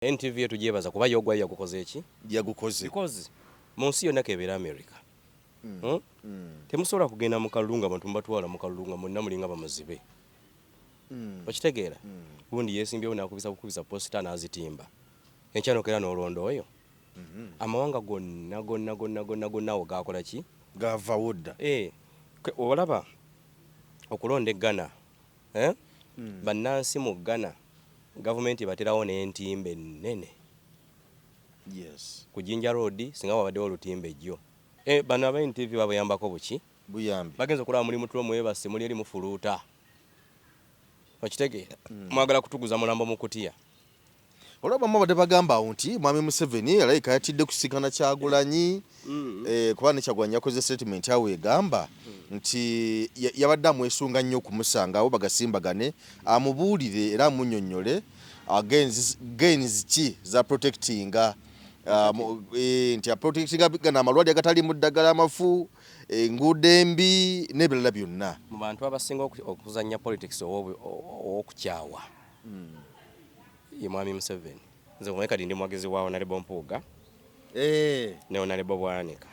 NTV yetu jebaza kuba yogwa yagukoze eki yagukoze because munsi yonna kebera America temusobola kugenda mu kalunga abantu mbatwala mu kalunga monna mulinga bamuzibe okitegeera gundi yesimbyewo nakubisa posta n'azitimba enkyano n'olondo oyo amawanga gonna gakola ki gava wudda olaba okulonda Ghana bannansi mu Ghana government baterawo n'entimbe nnene ku Jinja Road singa wabaddewo olutimbe jjo bano aba NTV babayambako buki buyambi bagenze kulaba muli mutulo mwebase muli eri mufuluuta okitegeera mwagala kutuguza mulambo mu kutiya olaba mabade bagamba nti Mwami Museveni alayika yatidde kusikana Kyagulanyi kuba ne Kyagulanyi yakoze statement awe egamba nti yabadde amwesunga nnyo okumusanga abo bagasimbagane amubuulire era amunnyonnyole gains ki za protectinga nti protectinga gana amalwaliro agatali mu ddagala amafu enguudo embi n'ebirala byonna mu bantu abasinga okuzannya politics ow'okukyawa ye Mwami Museveni nze omwe kati ndi mwagezi wa Honorable Mpuuga ne Honorable Bwanika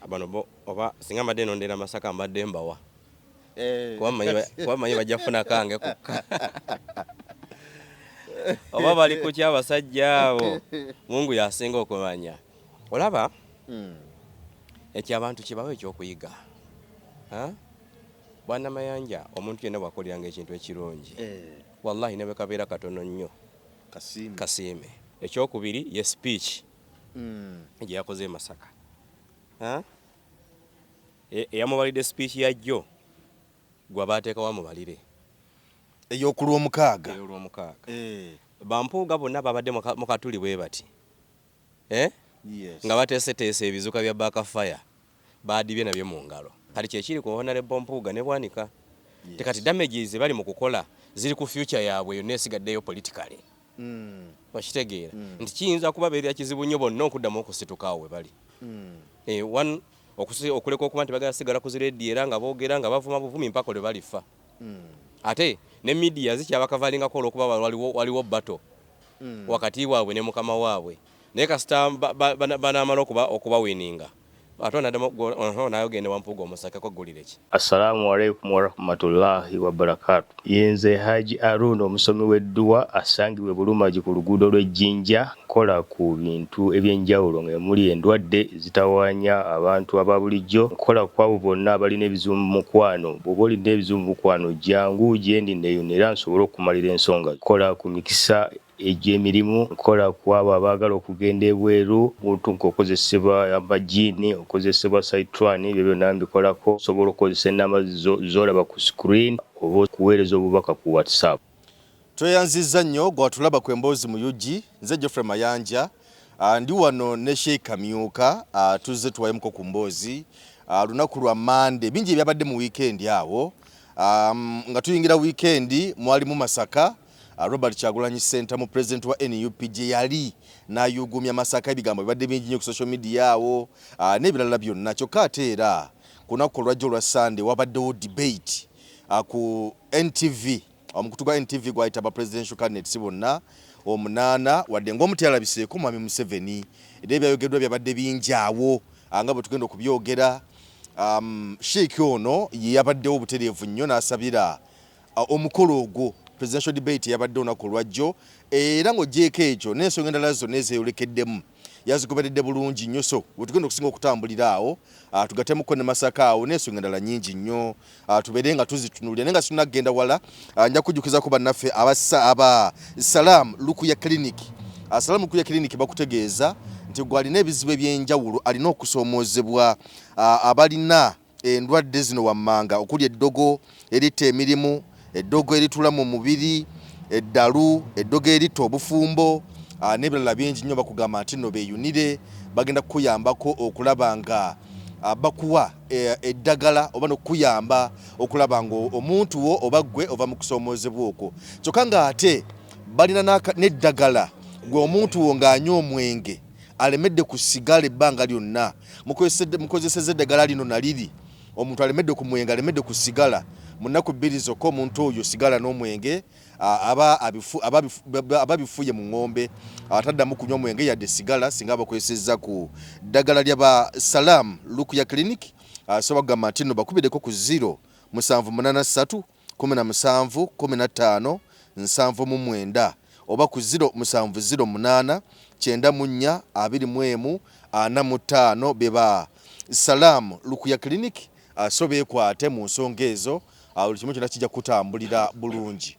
abano oba singa mbadde nondera Masaka mbadde mbawa kuba manyi bajja kufuna kange kukka oba bali kukya abasajja abo Mungu yasinga okumanya olaba ekyabantu kibawe ekyokuyiga Bwana Mayanja omuntu yenna bwakoliranga ekintu ekirungi wallahi ne bekabeera katono nnyo kasiime ekyokubiri ye speech gye yakoze Masaka eyamubalidde speech yajjo gwe abateekawo amubalire ey'okulw'omukaaga Bampuuga bonna babadde mu katuli bwe bati nga bateeseteesa ebizuka bya backfire baadibye nabyo mu ngalo kati kyekiri ku Honorable Mpuuga ne Bwanika tekati damages bali mu kukola ziri ku future yaabwe yonna esigaddeyo politically okitegeera nti kiyinza kubabeerera kizibu nnyo bonna okuddamu okusituka we bali one okuleka okuba nti bagala sigala ku zirediyo era nga boogera nga bavuma buvumi mpaka lwe balifa ate ne media zikyabakavalingako olwokuba waliwo battle wakati waabwe ne mukama waabwe naye kasita banaamala okubawininga nayogende Wampuuga Omusaka kogulire ki. Assalamu alaikum warahmatullahi wabarakatuh. Yenze Haji Arun omusomi w'edduwa asangibwe Bulumagi ku luguudo lw'Ejjinja nkola ku bintu ebyenjawulo nga muli endwadde zitawaanya abantu aba bulijjo nkola ku abo bonna abalina ebizibu mu mukwano bw'oba olina ebizibu mu mukwano jangu gyendi neeyonera nsobole okumalira ensonga nkola ku mikisa egy'emirimu nkola ku abo abaagala okugenda ebweru muntu nk'okozesebwa amajiini okozesebwa saitwani ebyo byonna mbikolako osobola okukozesa ennamba z'olaba ku screen oba okuweereza obubaka ku WhatsApp. Tweyanzizza nnyo gwe watulaba ku emboozi mu UG nze Geoffrey Mayanja ndi wano ne Sheikh Kamyuka tuzze tuwayemuko ku mboozi lunaku lwa Monday bingi ebyabadde mu weekend awo nga tuyingira weekend mwalimu Masaka Robert Kyagulanyi Center mu president wa NUP gye yali n'ayugumya Masaka ebigambo bibadde bingi nnyo ku social media awo n'ebirala byonna kyokka ate era ku lunaku lwajjo lwa Sunday wabaddewo debate ku NTV omukutu gwa NTV gwayita ba presidential candidates bonna omunaana wadde ng'omutyalabiseeko Mwami Museveni era ebyayogeddwa byabadde bingi awo nga bwe tugenda okubyogera Sheikh ono ye yabaddewo obutereevu nnyo n'asabira omukolo ogwo presidential debate yabadde olunaku lwajjo era ng'ogyeko ekyo n'ensonga endala zonna ezeeyolekeddemu yazikuberedde bulungi nnyo so wetugenda okusinga okutambulira awo tugatemuko ne Masaka awo n'ensonga endala nnyingi nnyo tubeere nga tuzitunuulira naye nga situnagenda wala nja kujjukiza ku bannaffe aba Salam Lukuya Clinic Salam Lukuya Clinic bakutegeeza nti gwalina ebizibu ebyenjawulo alina okusoomoozebwa abalina endwadde zino wammanga okuli eddogo eritta emirimu eddogo eritula mu mubiri eddalu eddogo eritta obufumbo n'ebirala bingi nnyo bakugamba nti nno beeyunire bagenda kukuyambako okulaba nga bakuwa eddagala oba n'okukuyamba okulaba nga omuntu wo oba ggwe ova mu kusoomoozebwa okwo kyokka ng'ate balina n'eddagala gwe omuntu wo ng'anywa omwenge alemedde ku sigala ebbanga lyonna mukozeseza eddagala lino naliri omuntu alemedde ku mwenge alemedde ku sigala munaku bbiri zokka omuntu oyo sigala n'omwenge ababifuye mu ng'ombe ataddamu kunywa mwenge yadde sigala singa bakwesezza ku ddagala ly'aba Salam Lukuya Clinic soba kugamba nti nno bakubiddeko ku 0783 17 15 79 oba ku 0708 94 21 45 beba Salam Lukuya Clinic so beekwate mu nsonga ezo buli kimu kyonna kijja kutambulira bulungi.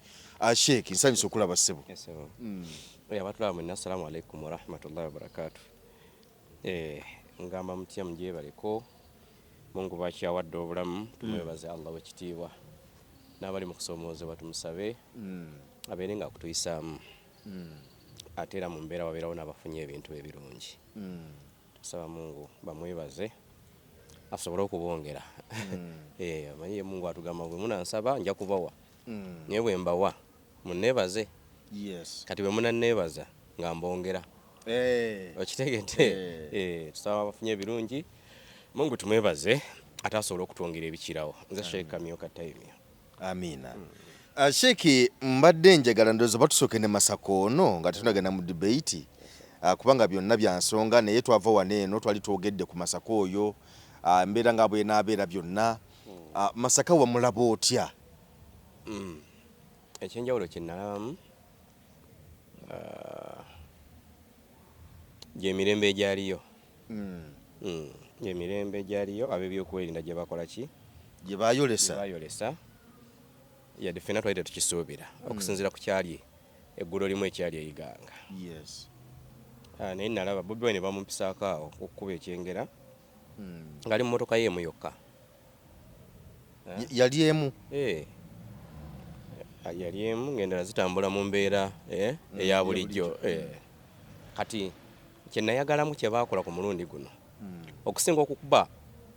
Sheikh nsanyusa okulaba ssebo. Abatulaba mwenna assalamu alaikum warahmatullahi wabarakatuh. Ngamba mutya mugyebaleko Mungu bakyawadde obulamu tumwebaze Allah wekitiibwa n'abali mu kusomoozebwa tumusabe abeere nga akutuyisaamu ate era mu mbeera wabeerawo n'abafunye ebintu ebirungi tusaba Mungu bamwebaze asobole okubongera amanyi Mungu atugamba bwe munansaba nja kubawa naye bwe mbawa munneebaze kati bwe munanneebaza nga mbongera okitegedde tusaba abafunye ebirungi Mungu tumwebaze ate asobole okutwongera ebikirawo nze Sheikh Kamyuka Taimia. Amina. Sheikh mbadde njagala ndowooza batusooke ne Masako ono nga tunagenda mu debate kubanga byonna bya nsonga naye twava wano eno twali twogedde ku Masako oyo mbeera nga bwenaabeera byonna Masaka wamulaba otya? Ekyenjawulo kye nalabamu gy'emirembe egyaliyo gy'emirembe egyaliyo ab'ebyokwerinda gye bakola ki gye bayolesa yadde ffenna twali tetukisuubira okusinziira ku kyali eggulo limu ekyali eyiganga naye nalaba Bobi Wine bamumpisaako awo okukuba ekyengera ng'ali mu motoka yeemu yokka. Yali emu? Yali emu ng'endala zitambula mu mbeera eya bulijjo. Kati kye nayagalamu kye baakola ku mulundi guno okusinga okukuba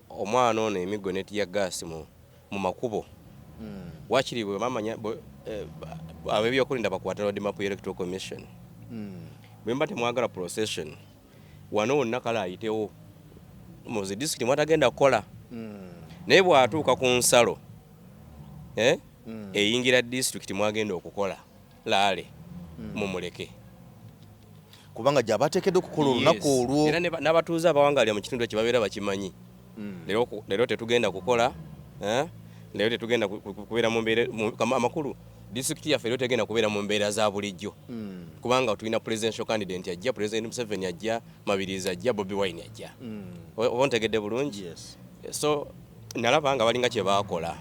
omwana ono emiggo n'etiya gaasi mu makubo wakiri bwe bamanya ab'ebyokulinda bakwata Road Map Electoral Commission bwe mba temwagala procession wano wonna kale ayitewo mu zi district mwatagenda kukola naye bw'atuuka ku nsalo eyingira district mwagenda okukola laale mumuleke kubanga gy'abateekedde okukola olunaku olwo era n'abatuuze abawangalira mu kitundu kye babeera bakimanyi leero tetugenda kukola leero tetugenda kubeera mu mbeera amakulu district yaffe leero tegenda kubeera mu mbeera za bulijjo kubanga tulina presidential candidate ajja President Museveni ajja Mabirizi ajja Bobi Wine ajja oba ntegedde bulungi so nalaba nga balinga kye baakola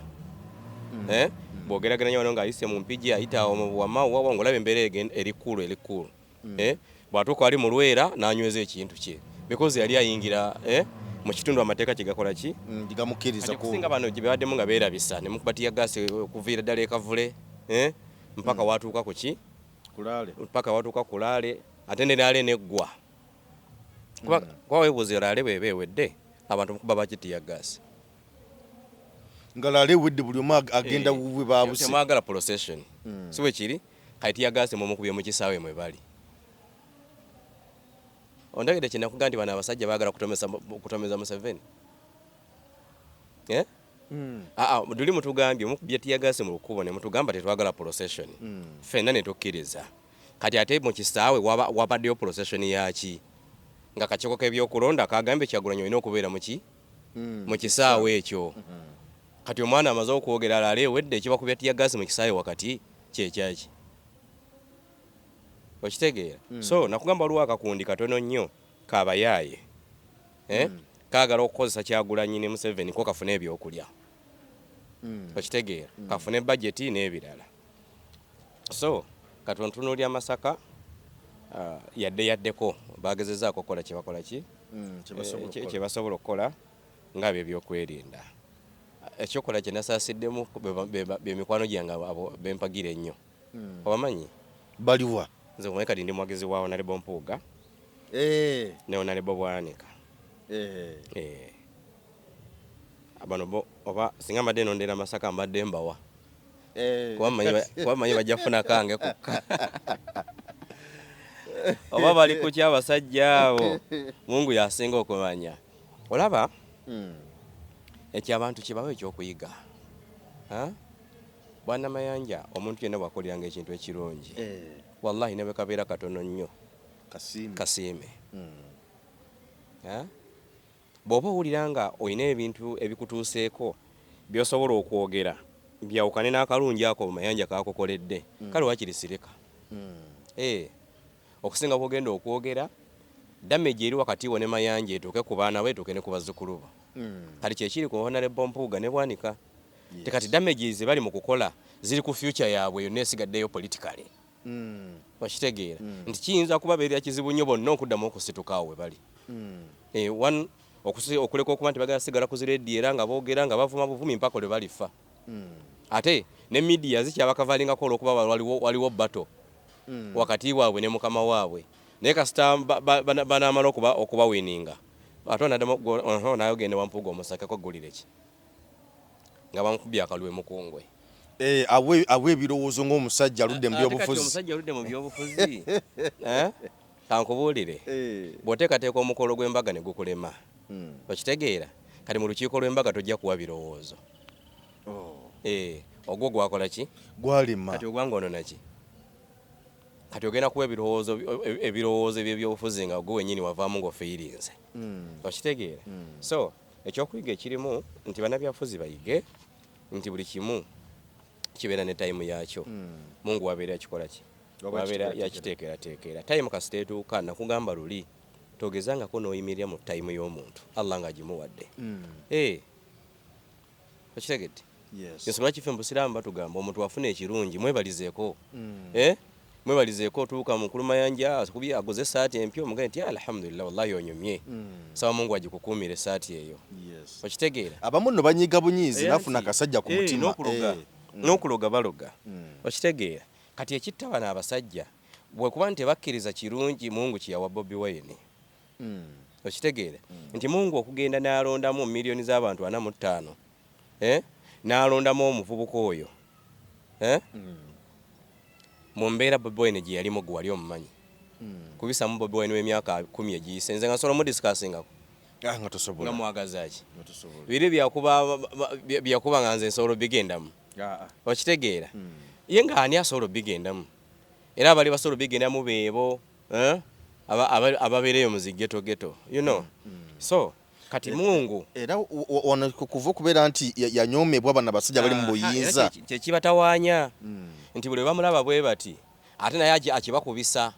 bw'ogerageranya wano ng'ayise mu mpigi ayita wamaawa ng'olaba embeera erikulu bw'atuuka ali mu Lwera n'anyweza ekintu kye because yali ayingira mu kitundu amateeka kye gakola ki gamukkiriza kusinga bano gye babaddemu nga beerabisa ne mukubatiya gaasi okuviira ddala ekavule mpaka watuuka ku ki mpaka watuuka ku Laale ate ne Laale neggwa kuba weebuuza Laale bw'eba ewedde abantu mukuba bakitiya gaasi nga Laale ewedde buli omu agenda bubwe baabuse temwagala procession si bwe kiri kati tiya gaasi mumukubye mu kisaawe mwe bali ondagide kye nakuga nti bano abasajja baagala kutomeza Museveni tuli mutugambye mukubye tiya gaasi mu lukubo ne mutugamba tetwagala procession ffenna ne tukkiriza kati ate mu kisaawe wabaddeyo procession yaki nga kakiiko k'ebyokulonda kagambye Kyagulanyi olina okubeera mu kisaawe ekyo kati omwana amaze okwogera Laale ewedde ekibakubya tiya gaasi mu kisaawe wakati kyekyaki okitegeera so nakugamba waliwo akakundi katono nnyo kabayaaye kaagala okukozesa Kyagulanyi ne Museveni ko kafune ebyokulya okitegeera kafune budgeti n'ebirala so katontunuulya Masaka yaddeko bagezezaako okukola kye bakola ki kye basobola okukola nga byebyokwerinda ekyokola kye nasaasiddemu bemikwano gyange bempagira ennyo obamanyi baliwa nze omanyi kati ndi mwagezi wa Honorable Mpuuga ne Honorable Bwanika bano oba singa mbadde nondera Masaka mbadde mbawa kuba manyi bajja kufuna kange kukka oba bali ku kyabasajja abo Mungu yasinga okumanya olaba ekyabantu kibawo ekyokuyiga bwana Mayanja omuntu yenna bwakoliranga ekintu ekirungi wallahi ne bwe kabeera katono nnyo kasiime bw'oba owulira nga olina ebintu ebikutuuseeko by'osobola okwogera byawukane n'akalungi ako Mayanja kaakukoledde kale wakiri sireka okusinga bw'ogenda okwogera damage eri wakati wo ne Mayanja etuuke ku baana be etuuke ne ku bazzukulu bo kati kyekiri ku Honorable Mpuuga ne Bwanika tekati damage ze bali mu kukola ziri ku future yaabwe yonna esigaddeyo politically wakitegeera nti kiyinza kubabeerera kizibu nnyo bonna okuddamu okusituka awo we bali one okuleka okuba nti bagala sigala ku zirediyo era nga boogera nga bavuma buvumi mpaka lwe balifa ate ne media zikyabakavalingako olwokuba waliwo bato wakati waabwe ne mukama waabwe naye kasita banaamala okuba wininga ate nayogende Wampuuga omusakeko gulire ki nga bamukubye akalwe mukungwe awe ebirowoozo ng'omusajja aludde mu byobufuzi omusajja aludde mu byobufuzi kankubuulire bw'oteekateeka omukolo gw'embaga ne gukulema okitegeera kati mu lukiiko lw'embaga tojja kuwa birowoozo ogwo gwakola ki gwalima kati ogwangoonona ki kati ogenda kuwa ebirowoozo eby'ebyobufuzi nga ogwo wennyini wavaamu ng'ofeeyirinze okitegeera so ekyokuyiga ekirimu nti bannabyabufuzi bayige nti buli kimu kibeera ne time yaakyo Mungu wabeera yakikola ki wabeera yakiteekerateekera time kasita etuuka nakugamba luli togezangako n'oyimirira mu time y'omuntu Allah ng'agimuwadde okitegedde ensonga kife mu busiraamu batugamba omuntu wafuna ekirungi mwebalizeeko mwebalizeeko otuuka mukulu Mayanja akubye agoze essaati empya omugane nti alhamdulillah wallahi onyumye saba Mungu agikukuumira essaati eyo okitegeera abamu nno banyiga bunyiizi nafuna akasajja ku mutima n'okuloga baloga okitegeera kati ekitta bano abasajja bwekuba nti tebakkiriza kirungi Mungu kiyawa Bobi Wine okitegeera nti Mungu okugenda n'alondamu miliyoni z'abantu 45 n'alondamu omuvubuka oyo mu mbeera Bobi Wine gye yalimu gwe wali omumanyi kubisamu Bobi Wine w'emyaka 10 egiyise nze nga nsobola mudiscussingako nga tosobola nga mwagazaaki biri byakuba nga nze nsobola bigendamu okitegeera ye nga ani asobola bigendamu era abali basobola bigendamu beebo ababeereyo mu zigeto so kati Mungu era wano kuva okubeera nti yanyoomebwa bano abasajja bali mu buyinza kyekibatawaanya nti buli bamulaba bwe bati ate naye akibakubisa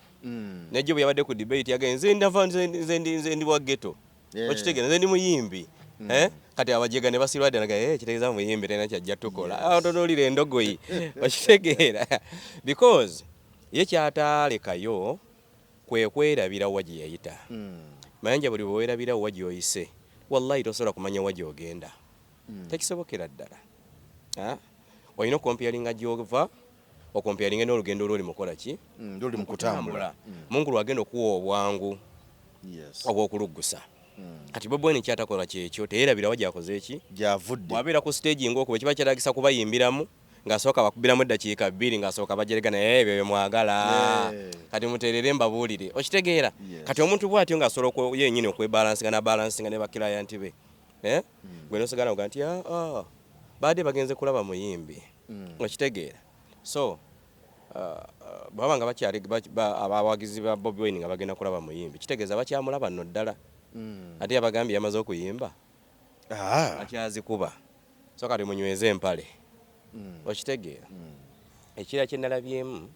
nejjo bwe yabadde ku debate yagenze nze ndi wa ghetto okitegeera nze ndi muyimbi kati abajega ne basirwadde naga kitegeeza muyimbi tena kyajja tukola tonolire endogoyi okitegeera because ye kyatalekayo kwerabira wa gye yayita Mayanja buli bwe weerabira wa gye oyise wallahi tosobola kumanya wa gye ogenda tekisobokera ddala olina okompeyalinga gyova okompeyalinga n'olugendo lwoli mukola ki ndoli mukutambula Mungu lwagenda okuwa obwangu obw'okuluggusa kati Bobi Wine kyatakola kyekyo teyeerabira wa gyakoze eki gyavudde wabeera ku stage ng'okuba kiba kyatagisa kubayimbiramu ng'asooka bakubiramu eddakiika 2 ng'asooka bajeregana ebyo byemwagala kati muteerere mbabuulire okitegeera kati omuntu bw'atyo ng'asobola yennyini okwebalansinga n'abalansinga ne bakilayanti be gwe nosigana oga nti baadde bagenze kulaba muyimbi okitegeera so baba nga abawagizi ba Bobi Wine nga bagenda kulaba muyimbi kitegeeza bakyamulaba nno ddala ate abagambye yamaze okuyimba akyazikuba so kati munyweze empale okitegeera ekira kye nalabyemu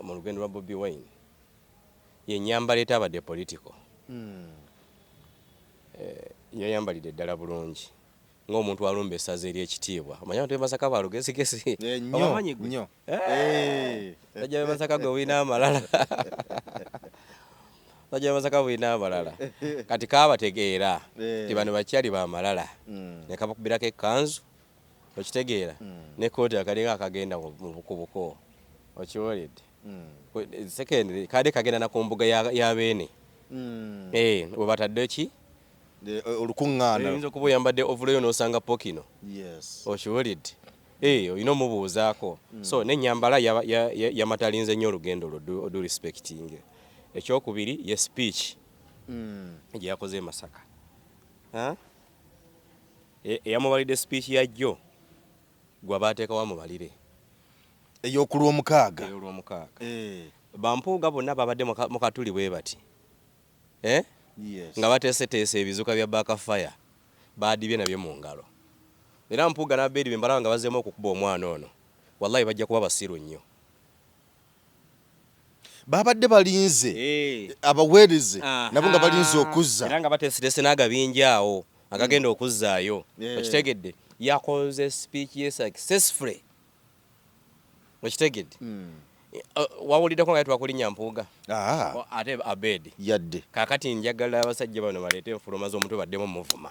mu lugendo lwa Bobi Wine yenyambala etabadde political yayambalidde ddala bulungi ng'omuntu alumba essaza ery'ekitiibwa omanya nti Masaka balugezigezi obamanyi gwe ajja Masaka gwe olina amalala ajja Masaka bwina amalala kati kaabategeera ti bano bakyali bamalala ne kabakubirako ekkanzu okitegeera ne kooti akalinga akagenda mu bukubuko okiwulidde secondly kadde kagenda na ku mbuga y'abeene bwe batadde ki olukuŋŋaana oyinza okuba oyambadde ovuleyo n'osanga pokino okiwulidde olina omubuuzaako so n'ennyambala yamatalinze nnyo olugendo lwo odu respecting ekyokubiri ye speech gye yakoze Masaka eyamubalidde speech yajjo gwa bateekawo mubalire ey'okulwa omukaaga bampuuga bonna babadde mu katuli bwe bati yes. nga bateeseteese ebizuka bya backfire baadibye nabyo mu ngalo era mpuuga n'abeedi be mbalaba nga bazzeemu okukuba omwana ono wallahi bajja kuba basiru nnyo babadde balinze abaweereze nabo nga balinze okuzza era nga bateeseteese n'agabinja awo agagenda okuzzaayo okitegedde yakoze speech ye successfully okitegedde wawuliddeko nga twakulinnya mpuuga ate abeedi yadde kaakati njagala abasajja bano baleete enfuluma z'omutwe baddemu muvuma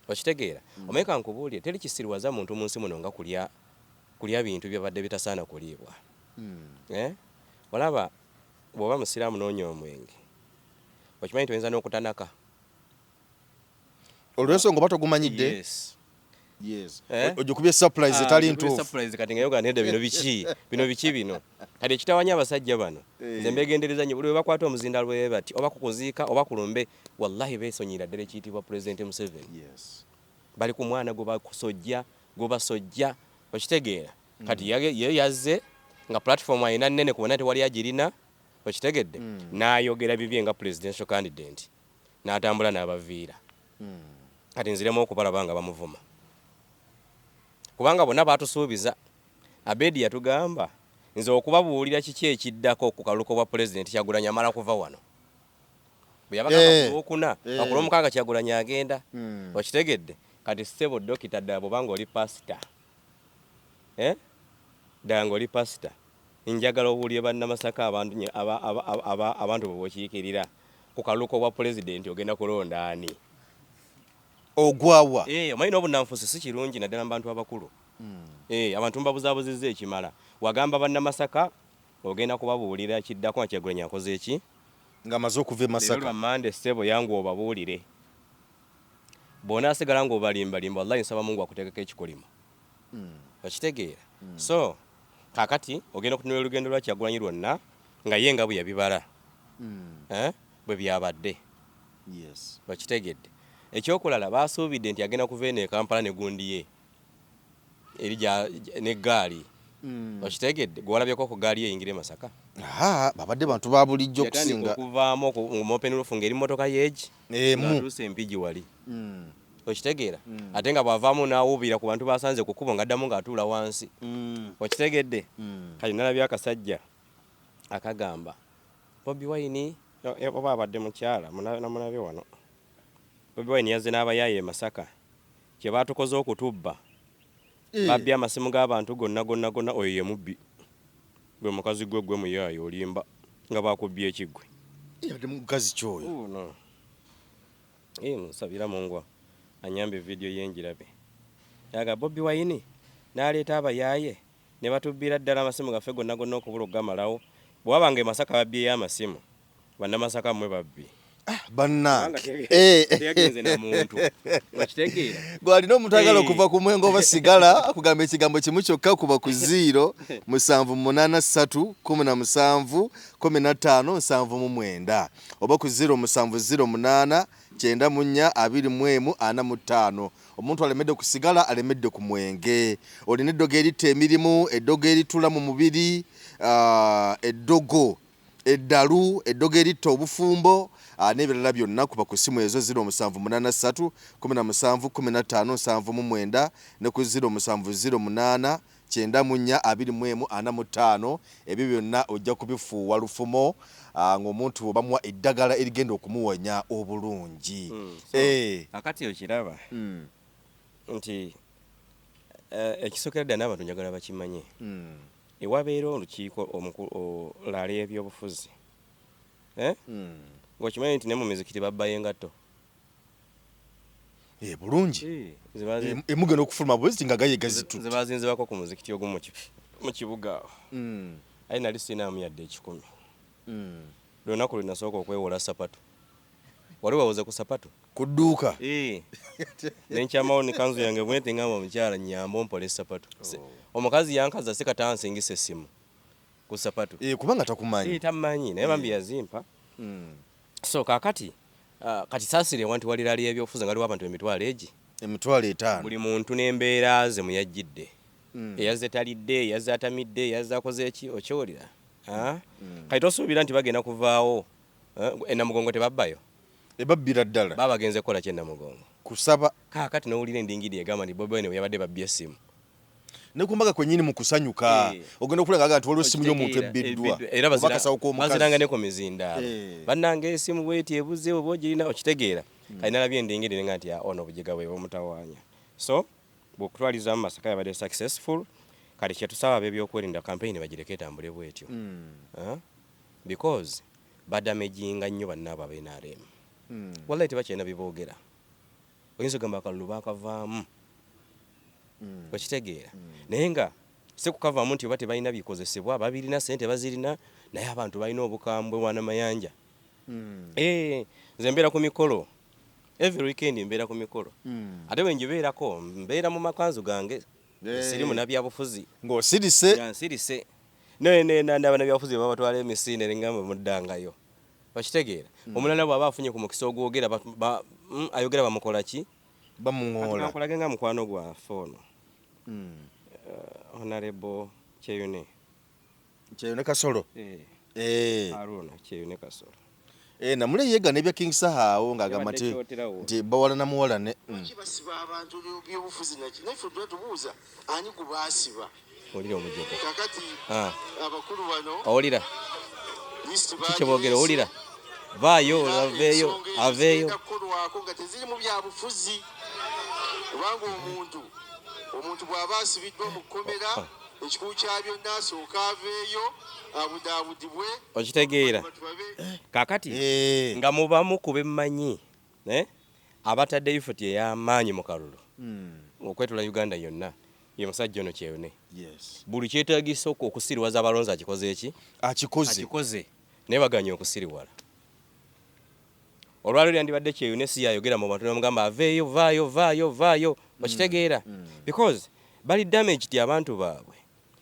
okitegeera omanyi kankubuulire teri kisiriwaza muntu mu nsi muno nga kulya bintu byabadde bitasaana kuliibwa olaba bw'oba musiraamu noonya omwenge okimanyi nti oyinza n'okutanaka olw'ensonga oba togumanyidde ogikubye surprise etali ntuufu kati nga yoga nedda bino biki bino kati ekitawanya abasajja bano nze mbegendereza nnyo buli we bakwata omuzinda lwe bati oba kukuziika oba kulumbe wallahi beesonyira ddala ekiyitibwa President Museveni bali ku mwana gwe basojja okitegeera kati ye yazze nga platform ayina nnene kubona tewali agirina okitegedde n'ayogera bibye nga presidential candidate n'atambula n'abaviira kati nziremu okubalaba nga bamuvuma kubanga bonna batusuubiza Abeedi yatugamba nze okubabuulira kiki ekiddako ku kaluko bwa president Kyagulanyi amala kuva wano bwe yabagamba okuna bakula omukaaga Kyagulanyi agenda okitegedde kati ssebo dokita ddala bw'obanga oli pasita ddala ng'oli pasita njagala obuulire bannamasaka abantu bwe bokiikirira ku kaluko bwa president ogenda kulonda ani ogwawa omanyi n'obunanfuusi si kirungi naddala mu bantu abakulu abantu mbabuzaabuzizza ekimala wagamba bannamasaka ogenda kubabuulira kiddako nga Kyagulanyi akoze eki nga amaze okuva e Masaka mande ssebo yangu obabuulire bona asigala ng'obalimbalimba wallahi nsaba Mungu akuteekako ekikolimo okitegeera so kakati ogenda okutunula olugendo lwa Kyagulanyi lwonna nga ye nga bwe yabibala bwe byabadde okitegedde ekyokulala baasuubidde nti agenda kuva eno e Kampala ne gundi ye eri n'eggaali okitegedde gwe walabyeko ku gaali ye eyingira e Masaka babadde bantu ba bulijjo okusinga okuvaamu mu open roof ng'eri mmotoka yeegi atuuse empigi wali okitegeera ate nga bw'avaamu n'awuubira ku bantu basanze ku kkubo ng'addamu ng'atuula wansi okitegedde kati nalabye akasajja akagamba Bobi Wine oba abadde mukyala namunabye wano Bobi Wine yazze n'abayaaye e Masaka kye baatukoze okutubba babbye amasimu g'abantu gonna oyo ye mubbi gwe mukazi gwe muyaaye olimba nga bakubbye ekiggwe yadde mukazi kyoyo nsabira Mungu anyambe video y'enjirabe yaga Bobi Wine n'aleeta abayaaye ne batubbira ddala amasimu gaffe gonna okubula okugamalawo bw'abanga e Masaka babbyeyo amasimu bannamasaka mmwe babbi banna yagenze na muntu wakitegeera gwalina omuntu agala okuva ku mwengo oba sigala akugamba ekigambo kimu kyokka kuba ku 0 783 17 15 79 oba ku 0708 94 24 omuntu alemedde ku sigala alemedde ku mwenge olina eddogo eritta emirimu eddogo eritula mu mubiri eddogo eddalu eddogo eritta obufumbo n'ebirala byonna kuba ku simu ezo 0783 17 15 79 ne ku 0708 94 24 ebyo byonna ojja kubifuuwa lufumo ng'omuntu bamuwa eddagala erigenda okumuwonya obulungi akati okiraba nti ekisookera ddala n'abantu njagala bakimanye ewabeera olukiiko olaala ebyobufuzi ng'okimanyi nti ne mu mizikiti babbayo engatto bulungi emugenda okufuluma bweziti nga gayegazitu ze bazinzibako ku muzikiti ogumu mu kibuga awo ayi nali sinaamu yadde 10 lunaku lunasooka okwewola sapatu wali wawoze ku sapatu ku dduuka nenkyamawo ne kanzu yange bwente ngamba omukyala nyamba ompole sapatu omukazi yankaza sikata nsingisa essimu ku sapatu kubanga takumanyi tamanyi naye bambi yazimpa so kakati kati saasire wanti walira ali ebyobufuzi nga waliwo abantu emitwalo egi emitwalo 5 buli muntu n'embeera ze muyajjidde eyazze talidde eyazze atamidde eyazze akoze eki okyolira kati tosuubira nti bagenda kuvaawo enamugongo tebabbayo ebabbira ddala babagenze kukola ki enamugongo kusaba kaakati n'owulira endingidi egamba nti Bobi Wine yabadde babbye essimu ne kumbaga kwennyini mu kusanyuka ogenda okulanga nti waliwo essimu y'omuntu ebbiddwa era baziranga ne ku mizindaalo bannanga essimu bweti ebuze oba ogirina okitegeera kali nalabye endingidi nenga nti ono obujega bwe bumutawaanya so bw'okutwalizamu Masaka yabadde successful kale kyetusaba ab'ebyokwerinda campaign bagireke etambule bwetyo because badamaginga nnyo bannaabo ab'NRM wallahi tebakyalina biboogera oyinza ogamba akalulu baakavaamu okitegeera naye nga si kukavaamu nti oba tebalina bikozesebwa babirina sente bazirina naye abantu balina obukambwe bwanamayanja nze mbeera ku mikolo every weekend mbeera ku mikolo ate bwe ngibeerako mbeera mu makanzu gange siri munabyabufuzi ng'osirise nabannabyabufuzi baba batwala emisinde nengamba muddangayo okitegeera omulala bw'aba afunye ku mukisa ogwogera ayogera bamukola ki bamuŋoola akolage nga mukwano gwaffe ono honorable Kyeyune Kasolo Haruna Kyeyune Kasolo namule yega nebya King Sahaawo ng'agamba nti bawala na muwalane kibasiba abantu byobufuzi naffe tubuuza ani kubaasiba olira omujeko kakati abakulu bano owulira kikyeboogera owulira vaayo aveeyo kukolwako nga teziri mu byabufuzi kubanga omuntu bw'aba asibiddwa mu kkomera ekikulu kya byonna asooka aveeyo abudaabudibwe okitegeera kakati nga mubamu ku bemmanyi abatadde effort ey'amaanyi mu kalulu okwetula Uganda yonna ye musajja ono Kyeyune buli kyetaagisa okusiriwaza abalonzi akikoze eki akikoze naye baganye okusiriwala olwaliro yandibadde Kyeyune si yayogera mu bantu namugamba aveeyo vaayo okitegeera because bali damaged abantu baabwe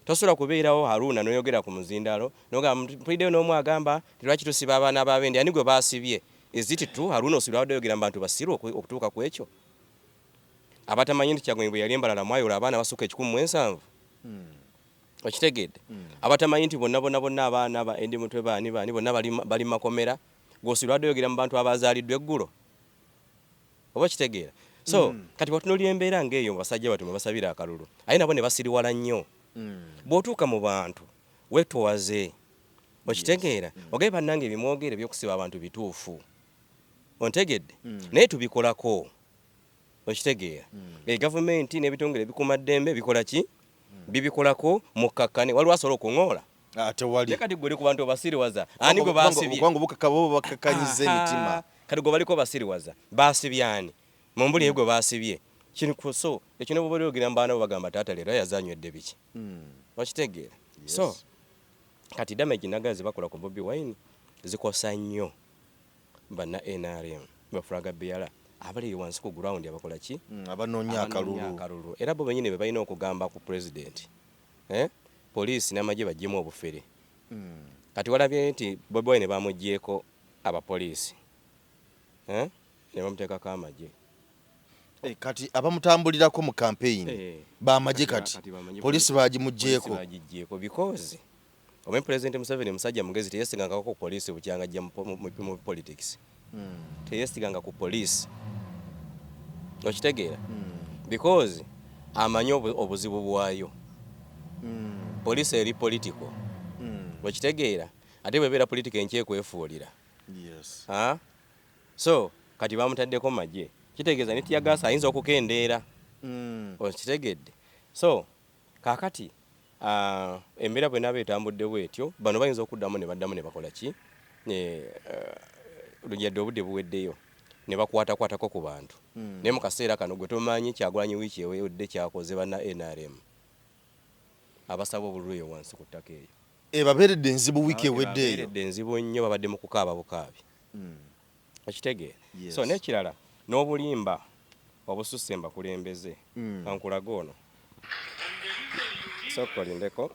tosobola kubeerawo Haruna noyogera ku muzindaalo nogamba mpuliddeyo n'omu agamba lwaki tusiba abaana b'abendi ani gwe baasibye is it true Haruna osibira wadde oyogera mu bantu basiru okutuuka ku ekyo abatamanyi nti Kyagulanyi bwe yali embalala mwayola abaana basuka 170 okitegedde abatamanyi nti bonna abaana ba endi mutwe baani bonna bali makomera gwosibira wadde oyogera mu bantu abazaaliddwa eggulo oba kitegeera so kati bwatunuulira embeera ng'eyo basajja batume basabira akalulu aye nabo ne basiriwala nnyo bw'otuuka mu bantu wetwaze okitegeera ogaye bannange ebimwogere ebyokusiba abantu bituufu ontegedde naye tubikolako okitegeera gavumenti n'ebitongole ebikuumaddembe bikola ki bibikolako mukakkane waliwo asobola okuŋoola tewali kati gwe oli ku bantu obasiriwaza ani gwe baasibye bakakkanyiza emitima kati gwe baliko basiriwaza baasibye ani mu mbuli gwe baasibye so ekyo ne bwe bayogera mu baana bo bagamba taata leero yazanywedde biki okitegeera so kati damage nagazi bakola ku Bobi Wine zikosa nnyo banna NRM bafulaga BLA abali wansi ku ground abakola ki abanoonya akalulu era bo benyine be balina okugamba ku president poliisi n'amagye baggyemu obufere kati walabye nti Bobi Wine bamuggyeko abapoliisi ne bamuteekako amagye kati abamutambulirako mu campaign bamagye kati poliisi bagimuggyeko because omen President Museveni musajja mugezi teyesigangako ku poliisi bukyanga ajja mu politics teyesiganga ku poliisi okitegeera because amanyi obuzibu bwayo poliisi eri political okitegeera ate bwebeera politika enkyekwefuulira so kati bamutaddeko magye kitegeeza ne tiyagasa ayinza okukendeera okitegedde so kakati embeera bwe naaba etambudde bwetyo bano bayinza okuddamu ne baddamu ne bakola ki lujjadde obudde buweddeyo ne bakwatakwatako ku bantu naye mu kaseera kano gwe tomanyi Kyagulanyi wiiki ewedde kyakoze banna NRM abasaba obululu wansi ku ttaka eyo babeeredde enzibu wiiki ewedde eyo babeeredde enzibu nnyo babadde mu kukaaba bukaabi okitegeera so n'ekirala n'obulimba obususse mbakulembeze kankulaga ono sokolindeko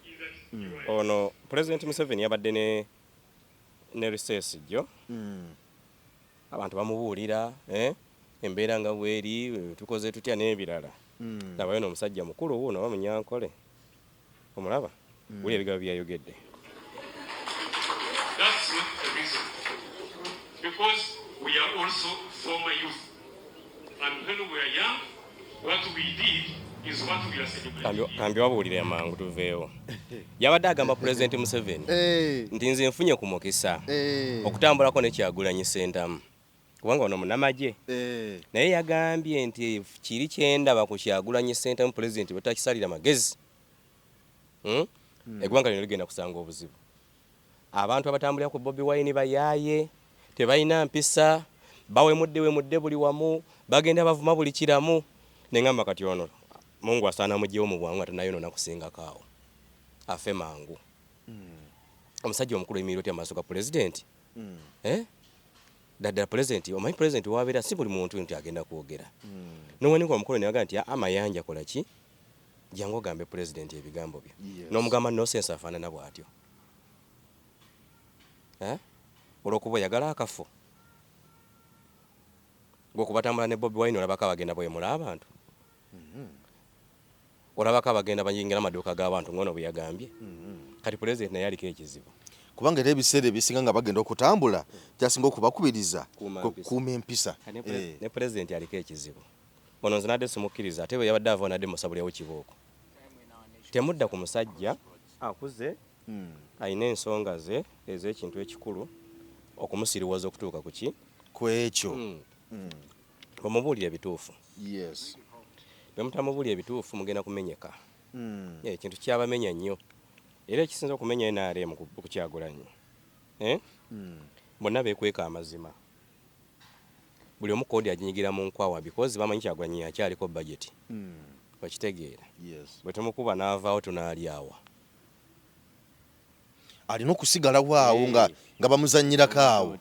ono President Museveni yabadde ne recess jjo abantu bamubuulira embeera nga bweri tukoze tutya n'ebirala nabayo n'omusajja mukulu wuuno bamunyankole omulaba wuli ebigambo byayogedde. That's not the reason. Because we are also former youth. And when we are young, what we did is what we are celebrating. Kambi wabuulire amangu tuveewo. Yabadde agamba Pulezidenti Museveni nti nze nfunye ku mukisa okutambulako ne Kyagulanyi Ssentamu kubanga ono munnamagye naye yagambye nti kiri kyendaba ku Kyagulanyi Ssentamu Pulezidenti bwe takisalira magezi eggwanga lino ligenda kusanga obuzibu. Abantu abatambulira ku Bobi Wine bayaaye tebalina mpisa bawemudde buli wamu bagenda bavuma buli kiramu neŋŋamba kati ono Mungu asaana mugyewo mu bwangu ate nayo nona kusingako awo afe mangu. Omusajja omukulu emiriro ti amaaso ga Pulezidenti daddala Pulezidenti omanyi Pulezidenti wabeera si buli muntu nti agenda kwogera noweninga omukulu neyaga nti amayanja kola ki jangu ogambe Pulezidenti ebigambo bye n'omugamba nosense afaanana bw'atyo olw'okuba oyagala akafo gwokubatambula ne Bobi Wine olabako abagenda bwemula abantu olabako abagenda bayingira amaduuka g'abantu ngono bwe yagambye kati Pulezidenti naye aliko ekizibu kubanga era ebiseera ebisinga nga bagenda okutambula kyasinga okubakubiriza kuuma empisa ne Pulezidenti aliko ekizibu ono nze nadde simukkiriza ate bwe yabadde ava nadde musabulyawo kibooko temudda ku musajja akuze alina ensonga ze ez'ekintu ekikulu okumusiriwaza okutuuka ku ki ku ekyo bamubuulira ebituufu yes bwe mutamubuulira ebituufu mugenda kumenyeka ekintu kyabamenya nnyo era ekisinza okumenya NRM ku Kyagulanyi bonna beekweka amazima buli omu koodi aginyigira mu nkwawa because bamanyi Kyagulanyi yakyaliko budget bakitegeera bwe tumukuba n'avaawo tunaalyawa alina okusigalawo awo nga bamuzannyirako awo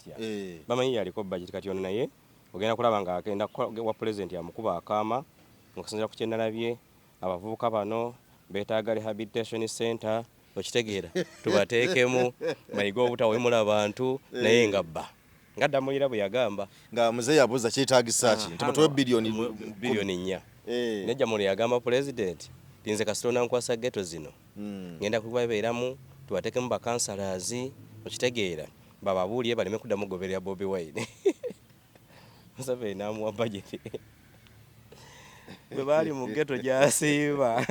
bamanyi yaliko budget kati ono naye ogenda kulaba nga agenda wa Pulezidenti amukuba akaama okusinziira ku kyenalabye abavubuka bano beetaaga rehabilitation center okitegeera tubateekemu bayige obutawemula abantu naye nga bba nga Damulira bwe yagamba nga muzeeyi abuuza kyetaagisa ki nti mutowe biliyoni 4 nejja muno yagamba Pulezidenti tinze kasitona nkwasa ghetto zino ngenda kubabeeramu tubateekemu bakansalazi okitegeera bababuulire baleme kuddamu goberera Bobi Wine Museveni n'amuwa budget bwe baali mu ghetto gy'asiiba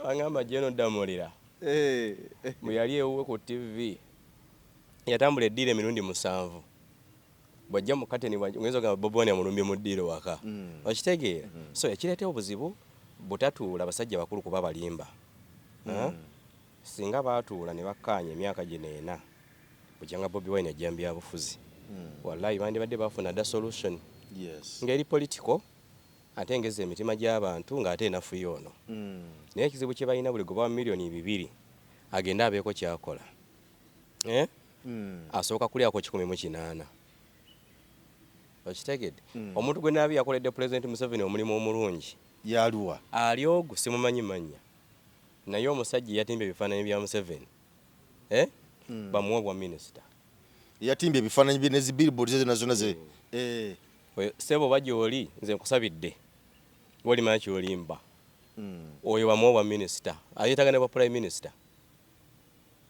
wangamba Jeno Damulira bwe yali ewuwe ku TV yatambula eddiiro emirundi 7 bwajja mu kateni ng'enzo nga Bobi Wine amulumbye mu ddiiro waka okitegeera so ekireeta obuzibu butatuula abasajja bakulu kuba balimba singa baatuula ne bakkaanya emyaka gino 4 bujjanga Bobi Wine ajja mbyabufuzi wallahi bandibadde bafuna dda solution ng'eri political ate ngeze emitima gy'abantu ng'ate enafu yoono naye ekizibu kye balina buli goba miliyoni 2 agenda abeeko kyakola asooka kulyako 108 okitegedde omuntu gwe naabi yakoledde Pulezidenti Museveni omulimu omulungi yaluwa ali ogwo simumanyi mannya naye omusajja yatimbye ebifaananyi bya Museveni bamuwa bwa minisita yatimbye ebifaananyi bye nezi billboard zonna ze sebo bagyoli nze nkusabidde wolimanya kyolimba oyo bamuwa bwa minisita ayetaga ne bwa prime minister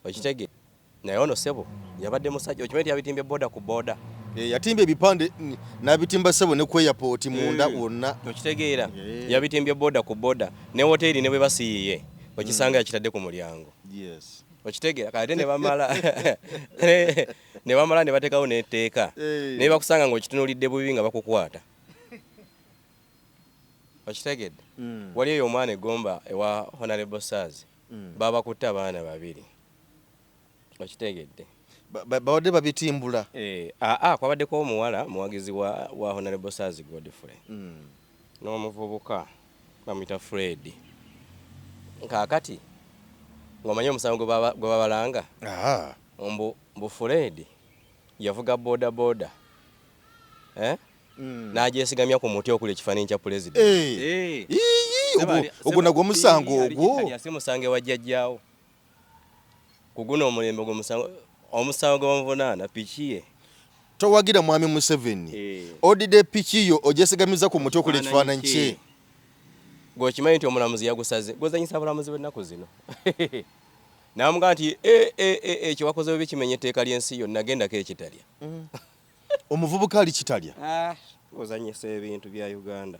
okitegedde naye ono sebo yabadde musajja okimanyi nti yabitimbye boda ku boda yatimbye ebipande n'abitimba sebo ne ku airport munda wonna okitegeera yabitimbye boda ku boda ne hoteri ne bwe basiiye okisanga yakitadde ku mulyango okitegeera kate ne bamala ne bateekawo n'etteeka naye bakusanga ng'okitunulidde bubi nga bakukwata okitegedde wali eyo omwana egomba ewa Honorable Saz babakutte abaana 2 okitegedde bawadde babitimbula kwabaddeko omuwala muwagizi wa Honorable Saz Godfrey n'omuvubuka bamuyita Fred kaakati ng'omanyi omusango gwe babalanga mbu Fred yavuga boda n'agyesigamya ku muti okuli ekifaananyi kya Pulezidenti ogwo nagwo omusango ogwo yasimusange wajjajjaawo ku guno omulembe omusango gwe bamuvunaana piki ye towagira mwami Museveni odide pikiyo ojesigamiza ku muti okula ekifaananyi kye gwokimanyi nti omulamuzi yagusaze gwozanyisa abulamuzi b'ennaku zino namugaa nti kyewakoze bwe kimenya etteeka ly'ensi yonna gendako ekitalya omuvubuka ali kitalya ozanyisa ebintu bya Uganda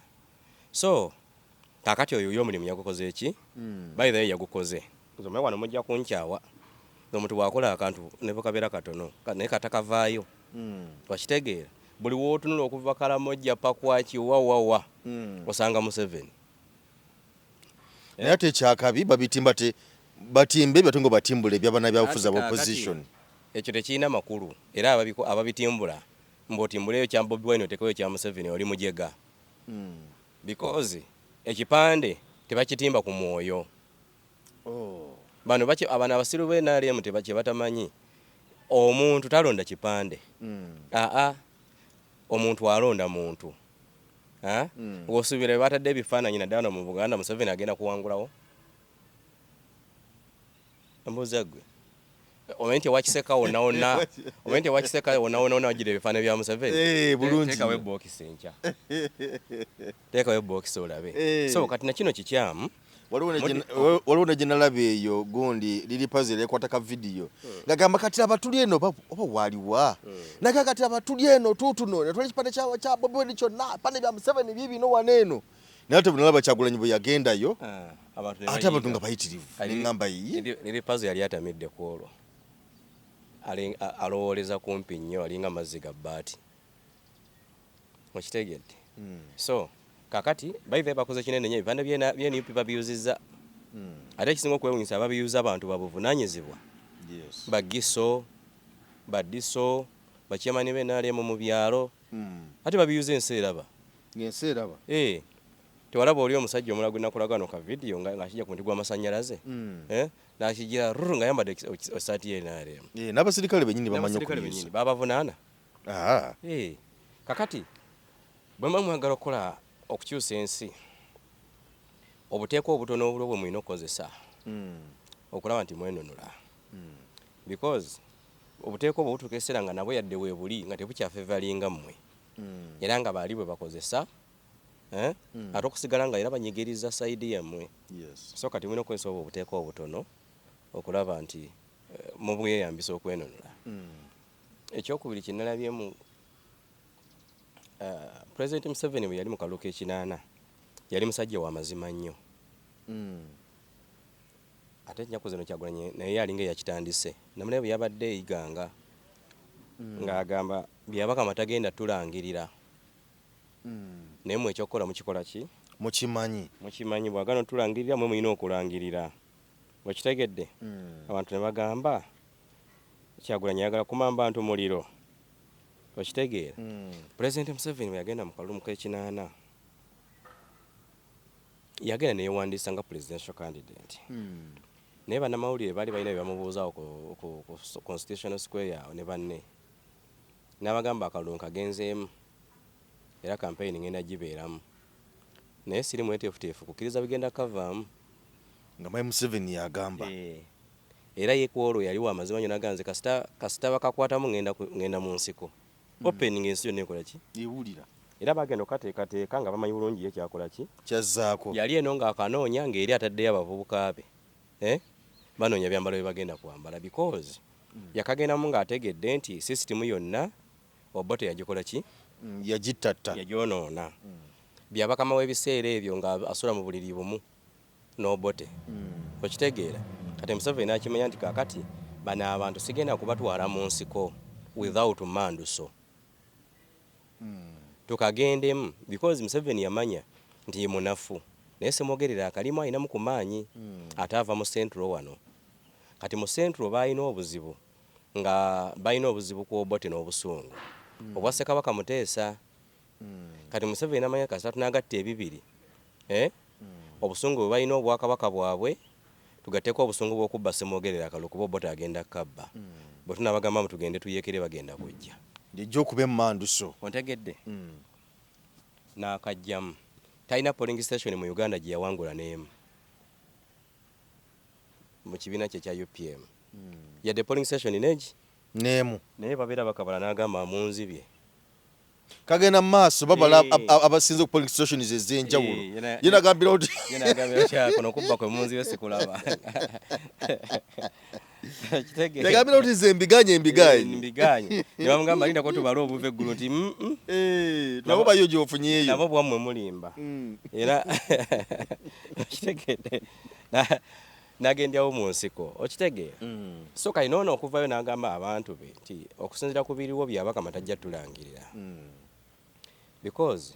so kakati oyo omulimu yagukoze eki by the way yagukoze ozomaye wano mujja kunkyawa omuntu bwakola akantu ne bakabeera katono naye katakavaayo wakitegeera buli wootunula okuva Kalamojja pakwaki wawawa osanga Museveni naye ate ekyakabi babitimba te batimbe byatungo batimbula ebyabana byabufuzi aba opposition ekyo tekirina makulu era ababitimbula mbotimbuleyo kya Bobi Wine otekeyo kya Museveni oli mujega because ekipande tebakitimba ku mwoyo bano abana abasiru be NRM tebakye batamanyi omuntu talonda kipande omuntu alonda muntu ng'osuubira batadde ebifaananyi naddala mu Buganda Museveni agenda kuwangulawo mbuuza gwe omanyi nti wakiseka wonna omanyi nti wakiseka wonna wagira ebifaananyi bya Museveni bulungi teekawo ebbokisi enkya teekawo ebbokisi olabe so kati nakino kikyamu waliwo ne gyenalaba eyo gundi liri puzzle ekwata ka video ngagamba kati abatuli eno oba waliwa naga kati abatuli eno tutuno netwali kipande kya Bobi Wine kyonna pande bya Museveni bibino waneeno naye ate bunalaba Kyagulanyi bwe yagendayo ate abantu nga bayitirivu neŋŋamba yiye liri puzzle yali atamidde ku olwo alowooleza kumpi nnyo alinga mazzi ga bbaati okitegedde so kakati baive bakoze kinene nnyo ebipande by'NUP babiyuzizza ate ekisinga okwewuunyisa ababiyuza abantu babuvunaanyizibwa bagiso badiso bakyamani b'NRM mu byalo ate babiyuza ensi eraba tewalaba oli omusajja omulago nakulagano ka video ng'akijja ku muti gw'amasannyalaze n'akigira ruru nga yambadde esaati y'NRM n'abasirikale bennyini bamanyi okuyuza babavunaana kakati bwe mba mwagala okukola okukyusa ensi obuteeka obutono obulwo bwe mulina okukozesa okulaba nti mwenunula because obuteeka obwo butuuka ekiseera nga nabwe yadde weebuli nga tebukyafevalinga mmwe era nga baali bwe bakozesa ate okusigala nga era banyigiriza sayidi yammwe so kati mulina okukozesa obwo obuteeka obutono okulaba nti mubweyambisa okwenunula ekyokubiri kinalabyemu President Museveni bwe yali mu kalulu k'ekinaana yali musajja wa mazima nnyo ate ennaku zino Kyagulanyi naye yalinga eyakitandise namulabe bwe yabadde eyiganga ng'agamba byabakama tagenda tulangirira naye mwe ekyokukola mukikola ki mukimanyi bwagano tulangirira mwe mulina okulangirira wekitegedde abantu ne bagamba Kyagulanyi ayagala kumamba ntu muliro okitegeera President Museveni bwe yagenda mu kalulu k'ekinaana yagenda neyewandiisa nga presidential candidate naye bannamawulire baali balina byebamubuuzaawo ku Constitutional Square awo ne banne n'abagamba akalulu kagenzeemu era campaign ngenda gibeeramu naye siri mweteefuteefu kukkiriza bigenda kavaamu nga mayi Museveni yagamba era ye ku olwo yali wa mazima nnyo naganze kasita bakakwatamu ngenda mu nsiko opening ensi yonna ekola ki ewulira era bagenda okateekateeka nga bamanyi bulungi ye kyakola ki kyazzaako yali eno ng'akanoonya ng'eri ataddeyo abavubuka be banoonya byambalo bye bagenda kwambala because yakagendamu ng'ategedde nti sisitimu yonna Obote yagikola ki yagittatta yagyonoona byabakama w'ebiseera ebyo nga asula mu buliri bumu n'Obote okitegeera kati Museveni n'akimanya nti kaakati bano abantu sigenda kubatwala mu nsiko without manduso tukagendemu because Museveni yamanya nti munafu naye semwogerera akalimu alinamu ku maanyi ate ava mu centro wano kati mu centro balina obuzibu nga balina obuzibu ku Obote n'obusungu obwa Ssekabaka Muteesa kati Museveni amanya kasita tunagatta ebibiri obusungu bwe balina obwakabaka bwabwe tugatteko obusungu bw'okubba semwogerera akalulu kuba Obote agenda kabba bwe tunabagamba tugende tuyekere bagenda kujja lijja okuba emmanduso ontegedde n'akajjamu talina polling station mu Uganda gye yawangula n'emu mu kibiina kye kya UPM yadde polling station negi Nemu. naye babeera bakabala n'agamba munzibye. Kagenda maaso babala abasinze ku polling stations ez'enjawulo. Yena gambira oti kono kubba kwe munzibye sikulaba. Tegambira oti ze mbiganye. Mbiganye. Ne bamugamba linda ko tubala obuve eggulu nti nabo bayo gyofunyeeyo. Nabo bwammwe mulimba. Era kitegedde. Nagendyawo mu nsiko okitegeera. So kayinono okuvayo n'agamba abantu be nti okusinzira ku biriwo byabakama tajja tulangirira. Because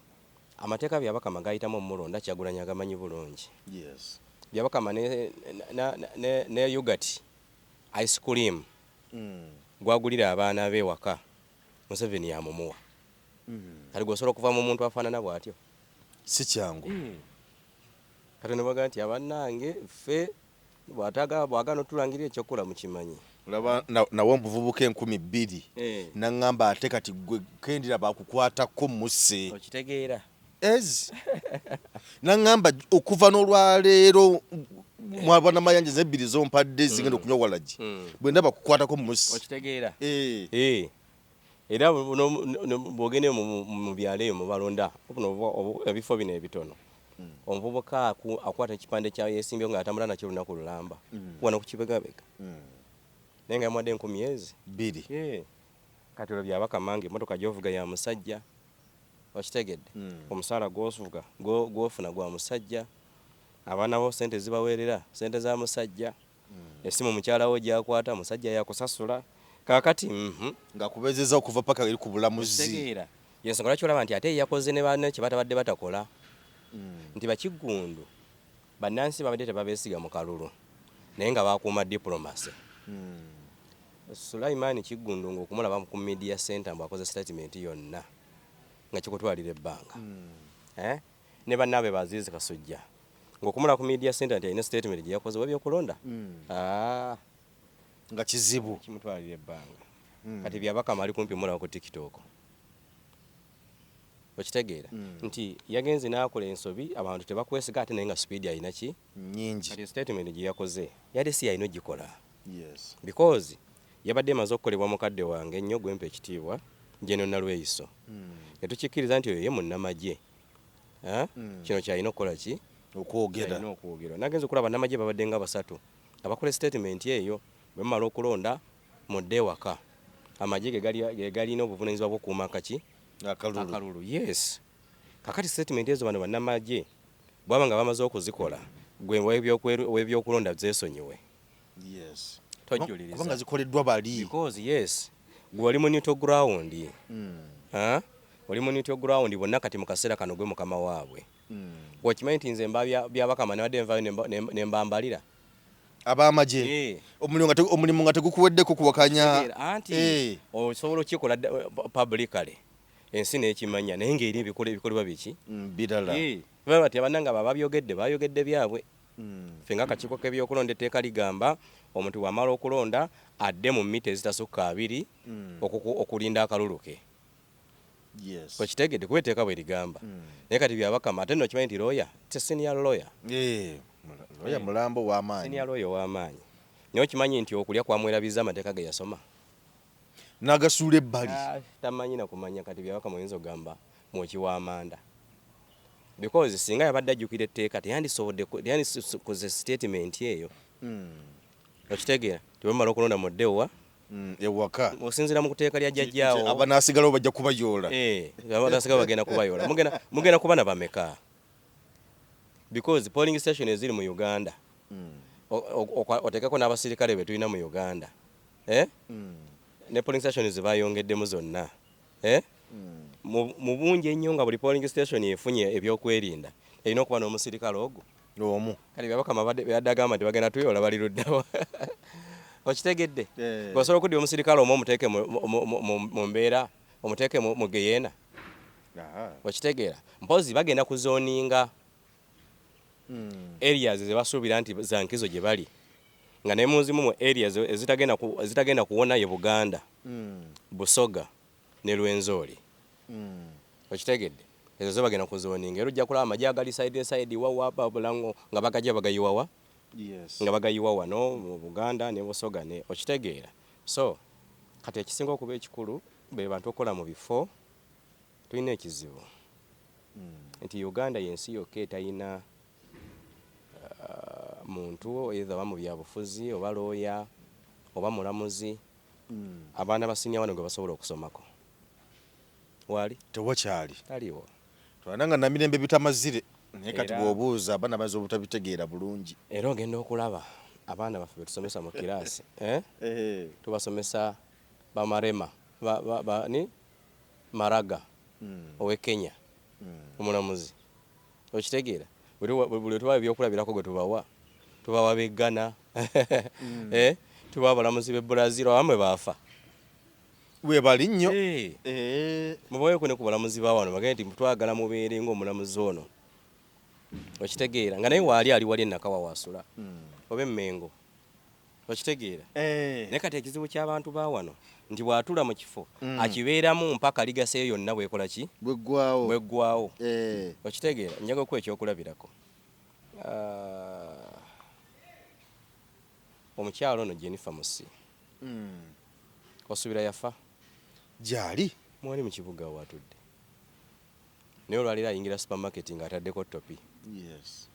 amateeka byabakama gayitamu omulonda Kyagulanyi agamanyi bulungi. Yes. Byabakama ne yogurt ice cream gwagulira abaana b'ewaka Museveni yamumuwa. Kati gwosobola okuva mu muntu afaanana bw'atyo. Si kyangu. Kati ne baga nti abannange ffe bw'agaana otulangirira ekyokola mukimanyi. Olaba nawo omuvubuka 2,000 n'angamba ate kati gwe kendira bakukwatako musse. Okitegeera. N'angamba okuva n'olwaleero mwabana mayanja z'ebbiri zompadde zigenda okunywa walagi. Bwe ndaba kukwatako musse. Okitegeera. Era bw'ogende mu byalo eyo mu balonda ebifo bino ebitono. Omuvubuka akwata ekipande kya yesimbyo ng'atambula nakyo lunaku lulamba. Wano ku kibegabega. Naye nga yamuwadde 2,000. Kati olwo byabakamange emmotoka gy'ovuga ya musajja. Okitegedde. Omusaala gw'ofuna gwa musajja. Abaana bo ssente zibaweerera ssente za musajja. Essimu mukyala wo gy'akwata musajja yakusasula. Kaakati ng'akubezezza okuva paka eri ku bulamuzi. Okitegera. Yensonga lwaki olaba nti ate yakoze ne banne kye batabadde batakola. Nti bakiggundu bannansi babadde tebabeesiga mu kalulu naye nga bakuuma diplomacy. Sulaiman Kiggundu ng'okumulaba ku media center mbwakoze statement yonna nga kikutwalira ebbanga. Ne bannaabe Bazizi Kasujja ng'okumulaba ku media center nti alina statement gye yakoze w'ebyokulonda. Nga kizibu kimutwalira ebbanga. Kati byabakama ali kumpi mulaba ku TikTok. Okitegeera nti yagenze n'akola ensobi abantu tebakwesiga ate naye nga speed alina ki nyingi. Kati statement gye yakoze yali si yalina ogikola. Yes. Because yabadde emaze okukolebwa mukadde wange ennyo gwempa ekitiibwa General Nalweyiso. Ne tukikkiriza nti oyo ye munnamagye. Kino kyalina okukola ki okwogera. Nagenze okulaba bannamagye babadde nga basatu abakola statement eyo bwe bamala okulonda mudde ewaka. Amagye ge galina obuvunaanyizibwa bw'okukuuma kaki akalulu. Yes. Kakati statement ezo bano bannamagye bwaba nga bamaze okuzikola gwe w'ebyokulonda zeesonyiwe. Yes. Tojjuliriza. Kubanga zikoleddwa bali. Because yes. Gwe wali mu neutral ground. Wali mu neutral ground bonna kati mu kaseera kano gwe mukama waabwe. Wakimanyi nti nze byabakama nebadde nvayo ne mbambalira. Abamagye. Omulimu nga tegukuweddeko kuwakanya. Anti osobola okikola publicly. Ensi n'ekimanya naye ng'eri ebikolebwa biki birala. Bati abannanga baayogedde byabwe. Ffe nga akakiiko k'ebyokulonda etteeka ligamba omuntu bw'amala okulonda adde mu mita ezitasukka 2 okulinda akalulu ke. Yes. Okitegedde kuba etteeka bwe ligamba. Naye kati byabakama ate nno okimanyi nti lawyer te senior lawyer. Lawyer mulambo w'amaanyi. Senior lawyer w'amaanyi. Naye okimanyi nti okulya kwamwerabiza amateeka ge yasoma. N'agasuula ebbali. Tamanyi na kumanya kati byabakama oyinza ogamba mwoki w'amanda. Because singa yabadde ajjukira etteeka teyandikoze statement eyo. Okitegeera tebamala okulonda muddewa ewaka. Osinziira mu kuteeka lya jjajjaawo abanaasigalawo bajja kubayoola. Abanaasigalawo bagenda kubayoola. Mugenda kuba na bameka. Because polling station eziri mu Uganda oteekeko n'abasirikale be tulina mu Uganda. Ne polling station zibayongeddemu zonna. Mu bungi ennyo nga buli polling station efunye ebyokwerinda erina okuba n'omusirikale ogwo omu. Kati byabakama badde agamba nti bagenda tuyoola bali luddawa. Okitegedde osobola okudda omusirikale omu omuteeke mu mbeera omuteeke mu geyeena. Okitegeera mpozi bagenda kuzooninga areas ze basuubira nti za nkizo gye bali nga ne muzimu mu areas ezitagenda kuwona ye Buganda, Busoga ne Lwenzori. Okitegedde ezo zo bagenda kuzooninga era ojja kulaba amagye agali side wawa Bulango nga bagajja bagayiwawa. Yes. Nga bagayiwa wano mu Buganda ne Busoga ne okitegeera. So kati ekisinga okuba ekikulu be bantu okola mu bifo tulina ekizibu nti Uganda yensi yokka etayina muntu either wa mu byabufuzi oba looya oba mulamuzi abaana basinga wano gwe basobola okusomako wali tewakyali taliwo twananga namirembe bitamazire naye kati bw'obuuza abaana baza obutabitegeera bulungi era ogenda okulaba abaana baffe betusomesa mu kiraasi tubasomesa bamarema ni maraga owe Kenya omulamuzi okitegeera buli tubawa ebyokulabirako gwe tubawa beggana tubawa abalamuzi b'e Brazil abamwe baafa we bali nnyo mubaweeko ne ku balamuzi ba wano bagende nti twagala mubeere ng'omulamuzi ono okitegeera nga naye waali wali ennakawa waasula oba emmengo okitegeera naye kati ekizibu ky'abantu ba wano nti bw'atula mu kifo akibeeramu mpaka ligaseeyo yonna bwekola ki bweggwawo okitegeera njagako ekyokulabirako omukyalo ono Jennifer Musi osubira yafa gyali mwali mu kibuga watudde naye olwaliro ayingira supermarket nga ataddeko topi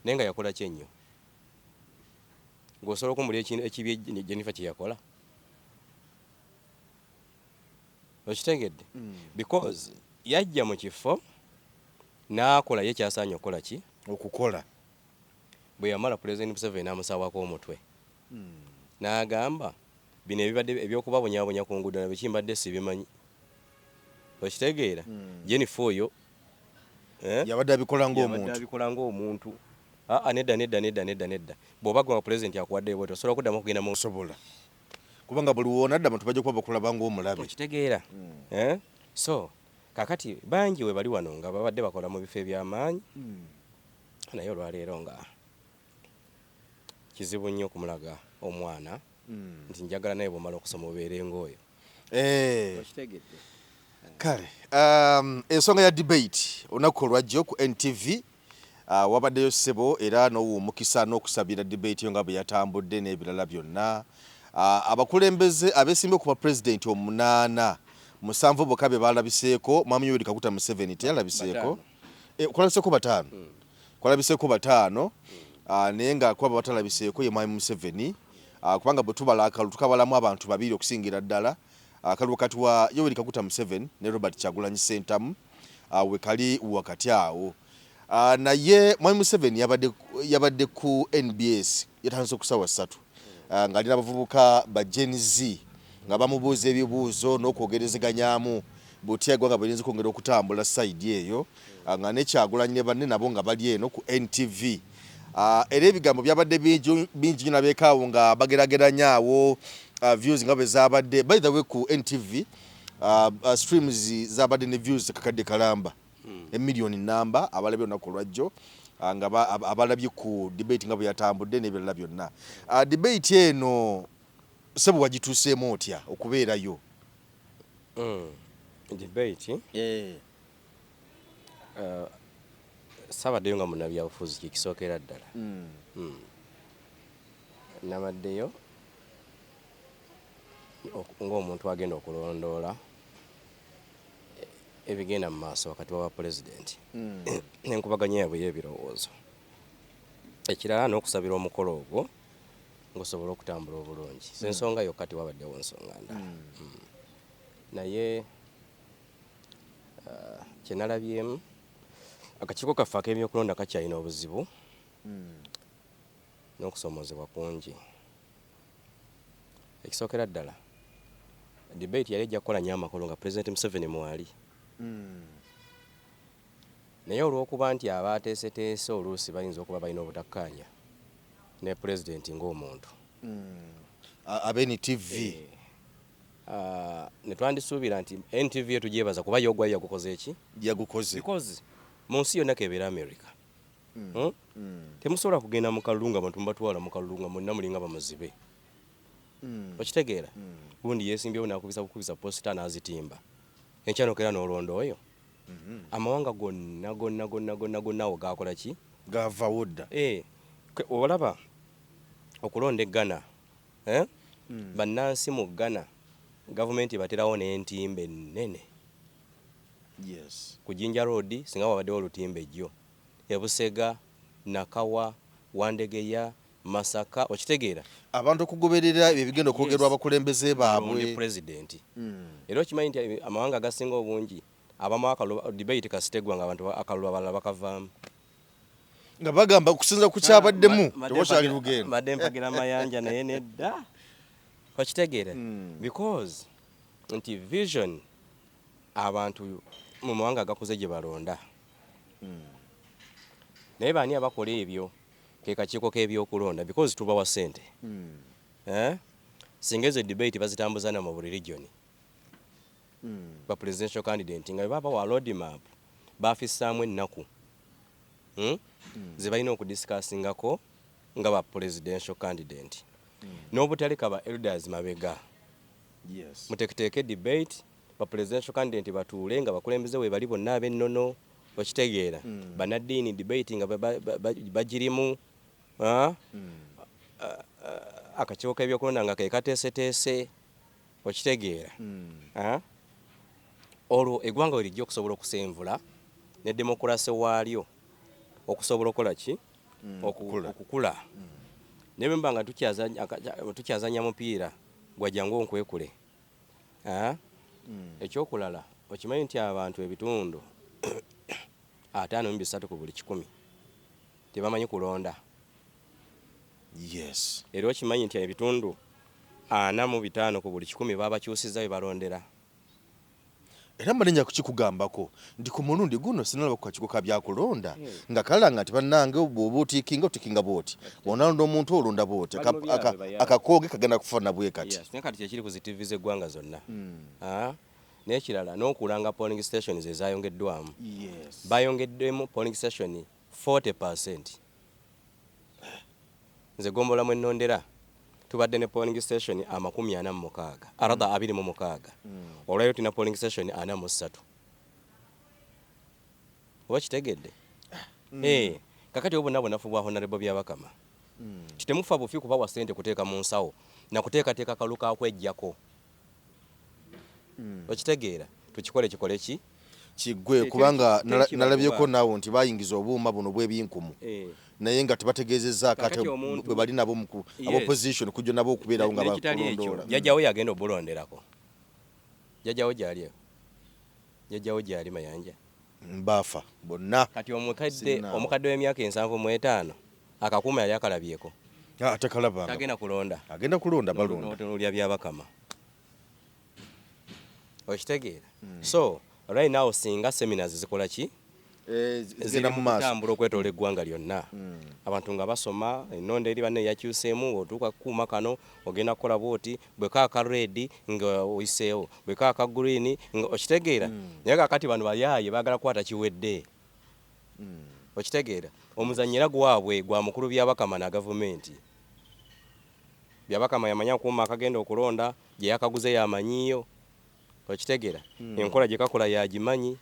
naye nga yakola ki ennyo ng'osobola okumuli ekibi Jennifer kye yakola okitegedde because yajja mu kifo n'akola ye kyasaanye okukola ki okukola bwe yamala President Museveni n'amusaawako omutwe n'agamba bino ebibadde ebyokubabonyabonya ku nguudo nabyo kimbadde sibimanyi okitegeera Jennifer oyo yabadde abikola ng'omuntu nedda bw'oba gwa President akuwadde bwete osobola okuddamu okugenda mu sobola kubanga buli wonadda abantu bajja kuba bakulaba ng'omulabe okitegeera so kakati bangi we bali wano nga babadde bakola mu bifo eby'amaanyi naye olwaleero nga kizibu nnyo okumulaga omwana nti njagala naye bw'omala okusoma obeere ng'oyo okitegedde kale ensonga ya debate olunaku olwajjo ku NTV wabaddeyo ssebo era n'owuumukisa n'okusabira debate yo nga bwe yatambudde n'ebirala byonna abakulembeze abeesimbye ku bapulezidenti 8 7 bokka be baalabiseeko mwami Yoweri Kaguta Museveni teyalabiseeko kwalabiseeko 5 naye nga kuba batalabiseeko ye mwami Museveni kubanga bwe tubala akalulu tukabalamu abantu 2 okusingira ddala akalulu wakati wa Yoweri Kaguta Museveni ne Robert Kyagulanyi Ssentamu we kali wakati awo naye mwami Museveni yabadde ku NBS yatandise ku ssaawa 3 nga alina abavubuka ba Gen Z nga bamubuuza ebibuuzo n'okwogerezeganyaamu butya eggwanga bwerinza okwongera okutambula sayidi eyo nga ne Kyagulanyi ne banne nabo nga bali eno ku NTV era ebigambo byabadde bingi nnyo nabeekaawo nga bagerageranyaawo views nga bwe zaabadde by the way ku NTV streams zaabadde ne views kakadde kalamba emiliyoni namba abalabye olunaku olwajjo nga abalabye ku debate nga bwe yatambudde n'ebirala byonna debate eno sebo wagituuseemu otya okubeerayo debate sabaddeyo nga munnabyabufuzi kikisookera ddala nabaddeyo ng'omuntu agenda okulondoola ebigenda mu maaso wakati wa pulezidenti n'enkubaganya yaabwe y'ebirowoozo ekirala n'okusabira omukolo ogwo ng'osobola okutambula obulungi sensonga yokka tiwabaddewo nsonga ndala naye kyenalabyemu akakiiko kaffe ak'ebyokulonda kakyalina obuzibu n'okusoomozebwa kungi ekisookera ddala debate yali ejja kukola nnyo amakulu nga President Museveni mwali naye olw'okuba nti abaateeseteese oluusi bayinza okuba balina obutakkaanya ne President ng'omuntu ab'NTV ne twandisuubira nti NTV etugyebaza kuba yogwayo yagukoze eki yagukoze because mu nsi yonna kebeera America temusobola kugenda mu kalulu nga bantu mubatwala mu kalulu nga mwenna mulinga bamuzibe okitegeera gundi yeesimbyewo nakubisa bukubisa posita n'azitimba enkyanokera n'olondo oyo amawanga gonna awo gakola ki gavawo dda olaba okulonda e Ghana bannansi mu Ghana gavumenti baterawo n'entimbe nnene Yes. ku Jinja Road singa wabaddewo olutimbe jjo e Busega, Nakawa, Wandegeya, Masaka okitegeera Abantu okugoberera ebyo bigenda okwogerwa Yes. abakulembeze baabwe. president era okimanyi nti amawanga agasinga obungi abamu debate kasitegwa nga abantu akalulu abalala bakavaamu Nga bagamba okusinza ku kyabaddemu tewakyali lugendo. badde mpagira mayanja naye nedda okitegeera because nti vision abantu mu mawanga agakuze gye balonda naye baani abakola ebyo ke kakiiko k'ebyokulonda because tubawa ssente singa ezo debate bazitambuzana mu buli region ba presidential candidate nga baba wa road map bafissaamu ennaku ze balina okudiscussingako nga ba presidential candidate n'obutaleka ba elders mabega Yes. muteeketeeke debate ba presidential candidate batuule nga bakulembeze we bali bonna ab'ennono okitegeera banaddiini debate nga bagirimu akakiiko k'ebyokulonda nga ke kateeseteese okitegeera olwo eggwanga we lijja okusobola okusenvula ne demokulasi waalyo okusobola okukola ki okukula naye bwe nga tukyazanya mupiira gwajjangu onkwekule ekyokulala okimanyi nti abantu ebitundu 53 ku buli 100 tebamanyi kulonda. Yes. Era okimanyi nti ebitundu 45 ku buli 100 babakyusizza we balondera. Era mbanenya kukikugambako ndi ku mulundi guno sinalaba ku kakiiko ka byakulonda nga kalanga nti bannange bw'oba otikinga bwoti onalonda omuntu olonda bwoti akakooge kagenda kufaana bwe kati. Naye kati kyekiri ku zitivi z'eggwanga zonna. N'ekirala n'okulanga polling stations ezayongeddwamu. Bayongeddemu polling station 40%. Nze Gombola mwe nnondera tubadde ne polling station 46 arada 26 olwayo tina polling station 43 oba kitegedde kakati obona bonafu bwa honorable Byabakama kitemufa bufi kubawa sente kuteeka mu nsawo na kuteekateeka kaluka kwejjako okitegeera tukikole ki kigwe kubanga nalabyeko naawo nti bayingiza obuuma buno bw'ebinkumu naye nga tebategeezezza kati bwe bali nabo opposition kujja nabo okubeerawo nga bakulondola. Jjajjawo yagenda obulonderako jjajjawo gyali Mayanja baafa bonna kati omukadde w'emyaka 75 akakuuma yali akalabyeko atakalabanga agenda kulonda balonda otunulya Byabakama okitegeera so right now singa seminars zikola ki zigenda mu maaso tambula okwetoola eggwanga lyonna abantu nga basoma ennonda eri banne yakyuseemu otuuka kukuuma kano ogenda kukola bwoti bwe kaaka red nga oyiseewo bwe kaaka green nga okitegeera naye kakati bano bayaaye baagala kukwata kiwedde okitegeera omuzanyira gwabwe gwa mukulu Byabakama na gavumenti Byabakama yamanya kuuma akagenda okulonda gye yakaguze yamanyiyo okitegeera enkola gye kakola yagimanyi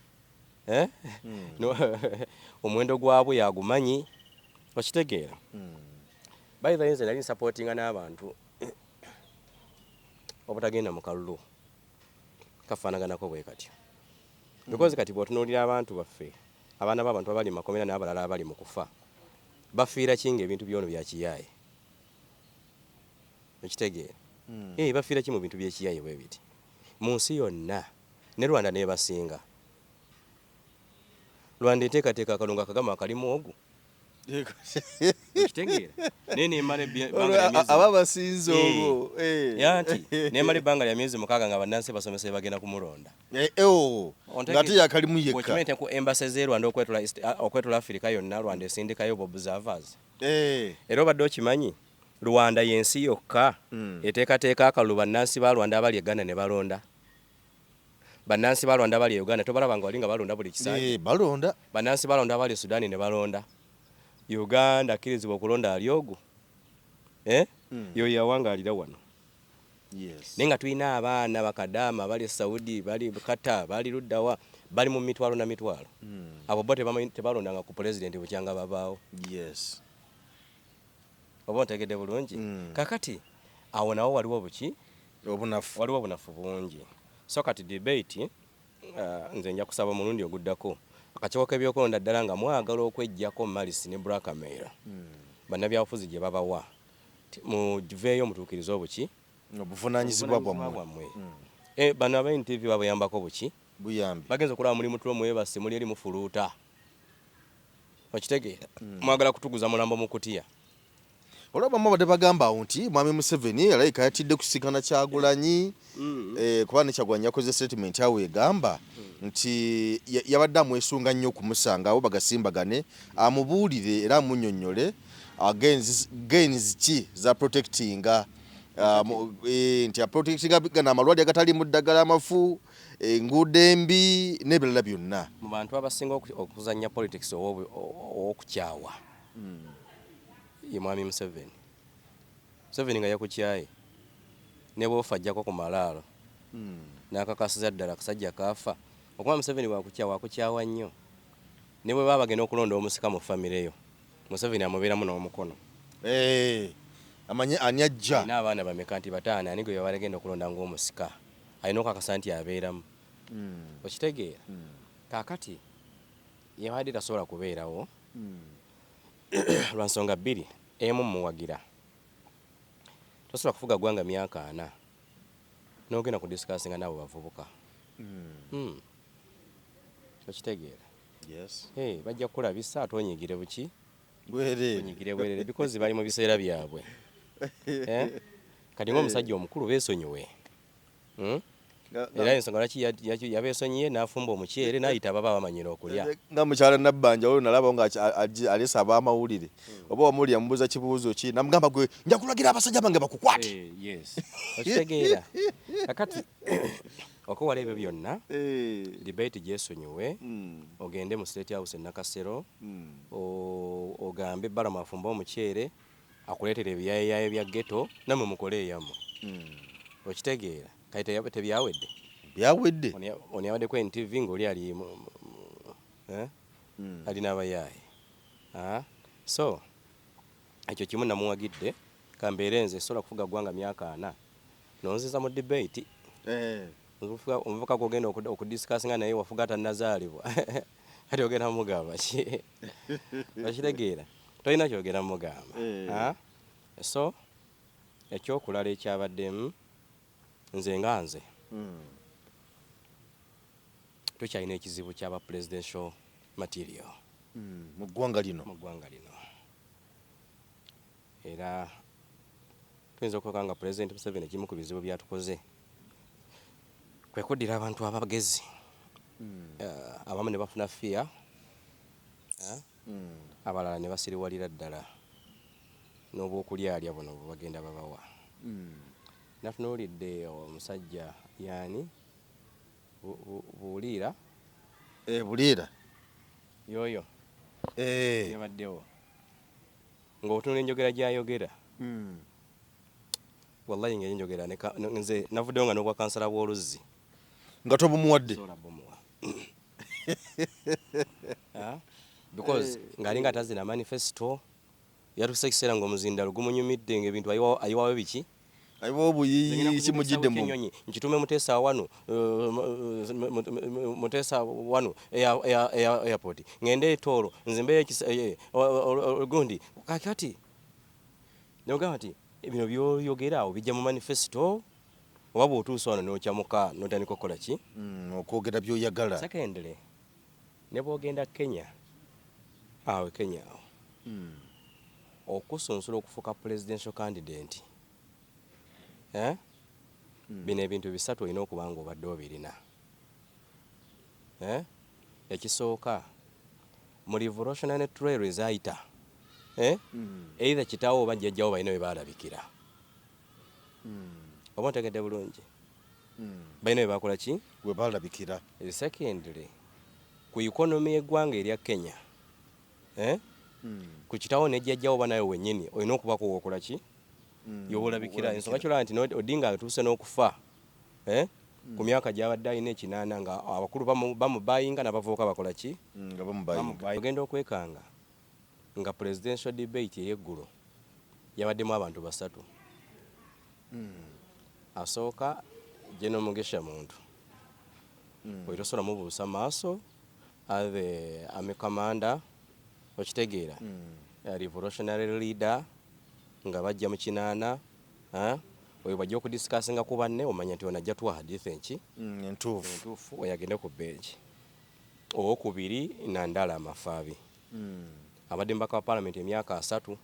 omwendo gwabwe yagumanyi okitegeera by the way nze nali supportinga n'abantu obutagenda mu kalulu kafaanaganako bwe katyo because kati bw'otunuulira abantu baffe abaana b'abantu abali mu makomera n'abalala abali mu kufa bafiira kinga ebintu byono bya kiyaaye okitegeera bafiira ki mu bintu by'ekiyaaye bwe biti mu nsi yonna ne Rwanda nebasinga Rwanda enteekateeka akalungu akagama akalimu ogu okitegeera naye nemala aba basinze obwo yanti nemala ebbanga lya myezi 6 nga bannansi basomesa bagenda kumulonda ngate yakalimu yekka okimente ku embassy z'e Rwanda okwetula Africa yonna Rwanda esindikayo observers era obadde okimanyi Rwanda yensi yokka eteekateeka akalulu bannansi ba Rwanda abali e Ghana ne balonda bannansi ba Rwanda abali e Uganda tobalaba nga bali nga balonda buli kisaawe balonda bannansi ba Rwanda abali e Sudan ne balonda Uganda akkirizibwa okulonda ali ogwo yo yawangaalira wano naye nga tulina abaana bakadaama bali Saudi bali Qatar bali luddawa bali mu mitwalo na mitwalo abo bo tebalondanga ku president bukyanga babaawo oba ontegedde bulungi kakati awo nawo waliwo buki obunafu waliwo obunafu bungi so kati debate nze nja kusaba omulundi oguddako akakiiko k'ebyokulonda ddala nga mwagala okweggyako Malisi ne Blackmail bannabyabufuzi gye babawa muveeyo mutuukirize obuki obuvunaanyizibwa bwammwe bano aba NTV babuyambako buki buyambi bagenza okulaba mulimu tulo mwebase muli eri mufuluuta okitegeera mwagala kutuguza mulambo mu kutya olaba mwabadde bagamba awo nti mwami Museveni alayika yatidde kusikana Kyagulanyi kuba ne Kyagulanyi yakoze statement awo egamba nti yabadde amwesunga nnyo okumusangawo bagasimbagane amubuulire era amunnyonnyole gains ki za protectinga nti aprotectinga gana amalwaliro agatali mu ddagala amafu enguudo embi n'ebirala byonna mu bantu abasinga okuzannya politics ow'okukyawa ye mwami Museveni nga yakukyaye ne bw'ofa ajjako ku malaalo n'akakasiza ddala akasajja kaafa okuba Museveni wakukyawa nnyo ne bwe baba bagenda okulonda omusika mu famire yo Museveni amubeeramu n'omukono amanye ani ajja n'abaana bameka nti bataano ani gwe yaba agenda okulonda ng'omusika alina okakasa nti abeeramu okitegeera kaakati yabadde tasobola kubeerawo lwa nsonga bbiri emu muwagira tosobola kufuga ggwanga myaka 4 n'ogenda kudisikasinga n'abo bavubuka okitegeera bajja kukulabisa ate onyigire buki onyigire bwerere because bali mu biseera byabwe kati ng'omusajja omukulu beesonyiwe era ensonga lwaki yabeesonyiye n'afumba omuceere n'ayita ababa bamanyira okulya nga mukyala Nabbanja oyo nalaba nga alesa ab'amawulire oba wamuli yamubuuza kibuuzo ki namugamba gwe nja kulagira abasajja bange bakukwate okitegeera kakati okuwala ebyo byonna debate gyesonyiwe ogende mu State House e Nakasero ogambe Barama afumba omuceere akuleetera ebiyayeyaye bya ghetto namwe mukole eyammwe okitegeera kati tebyawedde byawedde oni yawadde ku NTV ng'oli ali alina abayaaye so ekyo kimu namuwagidde kambeere nze sobola kufuga ggwanga myaka 4 nonziza mu debate omuvuka gwogenda okudisikasinga naye wafuga atannazaalibwa ati ogenda mugamba ki okitegeera tolina kyogera mugamba so ekyokulala ekyabaddemu nze nga nze tukyalina ekizibu kyaba presidential material mu ggwanga lino era tuyinza okukoka nga President Museveni ekimu ku bizibu byatukoze kwe kuddira abantu abagezi abamu ne bafuna fear abalala ne basiriwalira ddala n'obwokulyalya buno bwe bagenda babawa natunuulidde omusajja yaani Buliira Buliira yoyo yabaddewo ng'otunula enjogera gy'ayogera wallahi ngeri njogera nze navuddewo nga n'obwa kansala bw'oluzzi nga tobumuwadde because ng'ali nga tazina manifesto yatuse ekiseera ng'omuzindalo gumunyumidde ng'ebintu ayiwawo biki ayiwawo buyiyi kimujjidde mu nyonyi nkitume Muteesa wano airport ngende etoolo nzimbe gundi kakati nogamba nti bino byoyogera awo bijja mu manifesto oba bw'otuusa wano n'okyamuka n'otandika okukola ki okwogera by'oyagala secondly ne bw'ogenda Kenya awo okusunsula okufuuka presidential candidate bino ebintu bisatu olina okuba nga obadde obirina ekisooka mu revolutionary trail ezayita either kitaawo oba jjajjawo balina bye baalabikira oba ontegedde bulungi balina bye bakola ki we baalabikira secondly ku ikonomi y'eggwanga erya Kenya ku kitaawo ne jjajjawo oba nawe wennyini olina okuba kuwokola ki yobulabikira ensonga kyolaba nti Odinga atuuse n'okufa ku myaka gy'abadde alina 8 nga abakulu bamubayinga n'abavubuka bakola ki ogenda okwekanga nga presidential debate ey'eggulo yabaddemu abantu 3 asooka General Mugisha muntu bwetosobola mubuusa maaso the army commander okitegeera revolutionary leader nga bajja mu kinaana oyo bajja okudiscussinga ku banne omanya nti onajja tuwa hadith enki entuufu oyagende ku benchi. Owokubiri Nandala Amafaabi abadde mbaka wa parliament emyaka 3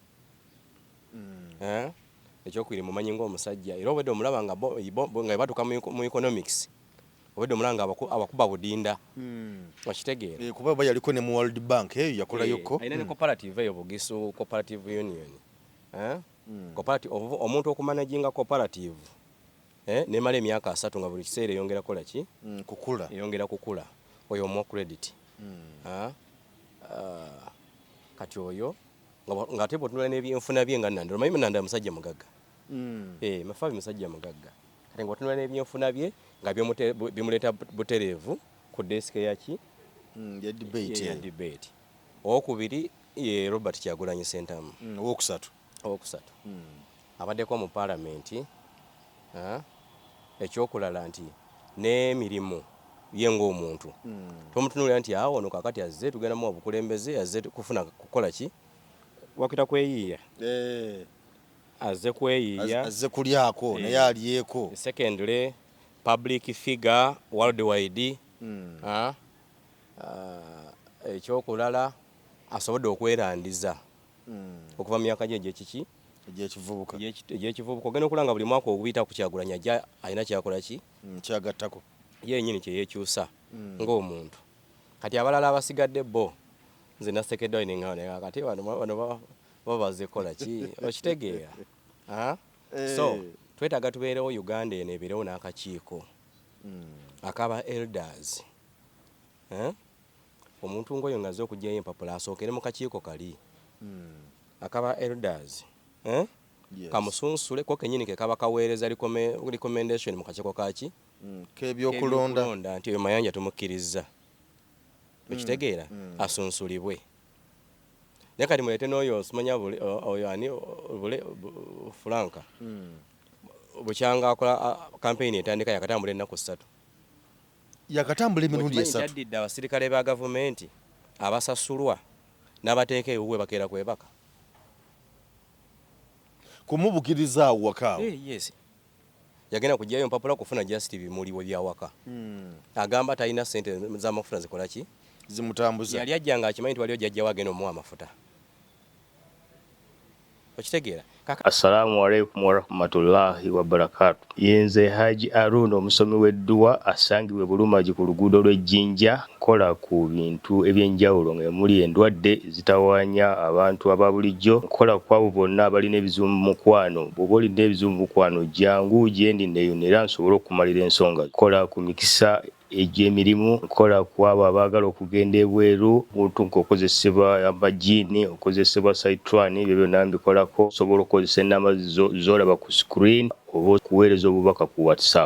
ekyokubiri mumanyi ng'omusajja era obadde omulaba nga batuka mu economics obadde omulanga abakuba budinda okitegeera kuba ba yaliko ne mu World Bank yakolayoko ayina ne cooperative eyo Bugisu Cooperative Union cooperative omuntu okumanaginga cooperative nemala emyaka 3 nga buli kiseera eyongera kola ki kukula eyongera kukula oyo mo credit kati oyo nga ate bw'otunula n'ebyenfuna bye nga Nandala omanyi Nandala musajja mugagga Mafaabi musajja mugagga kati ng'otunula n'ebyenfuna bye nga bimuleeta butereevu ku desk yaki ya debate. Owokubiri ye Robert Kyagulanyi Ssentamu owokusatu abaddeko mu parliament ekyokulala nti n'emirimu ye ng'omuntu tomutunulira nti awo ono kakati azze tugenda mu obukulembeze azze kufuna kukola ki wakita kweyiiya azze kweyiiya azze kulyako naye alyeko. Secondly public figure worldwide ekyokulala asobodde okwerandiza okuva mu myaka gye gyekiki egyekivubuka ogenda okulanga buli mwaka oguyita ku Kyagulanyi ajja alina kyakola ki kyagattako yennyini kyeyekyusa ng'omuntu. Kati abalala abasigadde bo nze nasekeddeyo neŋŋawo kati bano babaze kola ki okitegeera so twetaaga tubeerewo Uganda eno ebeerewo n'akakiiko akaba elders omuntu ng'oyo ngaze okugyayo empapula asookere mu kakiiko kali akaba elders kamusunsule ko kenyini ke kaba kaweereza recommendation mu kakiiko kaki k'ebyokulonda nti oyo Mayanja tumukkiriza okitegeera asunsulibwe. Naye kati mulete n'oyo simanya oyo ani Franka bukyanga akola campaign etandika yakatambula ennaku 3 yakatambula emirundi 3 yaddidde abasirikale ba gavumenti abasasulwa n'abateeka ewuwe bakeera kwebaka kumubukiriza awo wakaawo yes yagenda kujjayo mpapula kufuna just bimuliwe byawaka agamba talina sente z'amafuta zikola ki zimutambuza yali ajjanga akimanyi nti waliwo jjajja wagenda omuwa amafuta okitegeera. Assalamu alaikum warahmatullahi wabarakatuh. Yenze Haji Aruno omusomi w'edduwa asangibwe Bulumagi ku luguudo lw'Ejjinja kola ku bintu ebyenjawulo ng'emuli endwadde zitawaanya abantu aba bulijjo kola ku abo bonna abalina ebizibu mu mukwano. Bw'oba olina ebizibu mu mukwano jangu gyendi neeyonera nsobole okumalira ensonga. Kola ku mikisa egy'emirimu kola ku abo abaagala okugenda ebweru muntu ng'okozesebwa amajiini okozesebwa saitwani ebyo byonna mbikolako osobola okukozesa ennamba z'olaba ku screen oba okuweereza obubaka ku WhatsApp.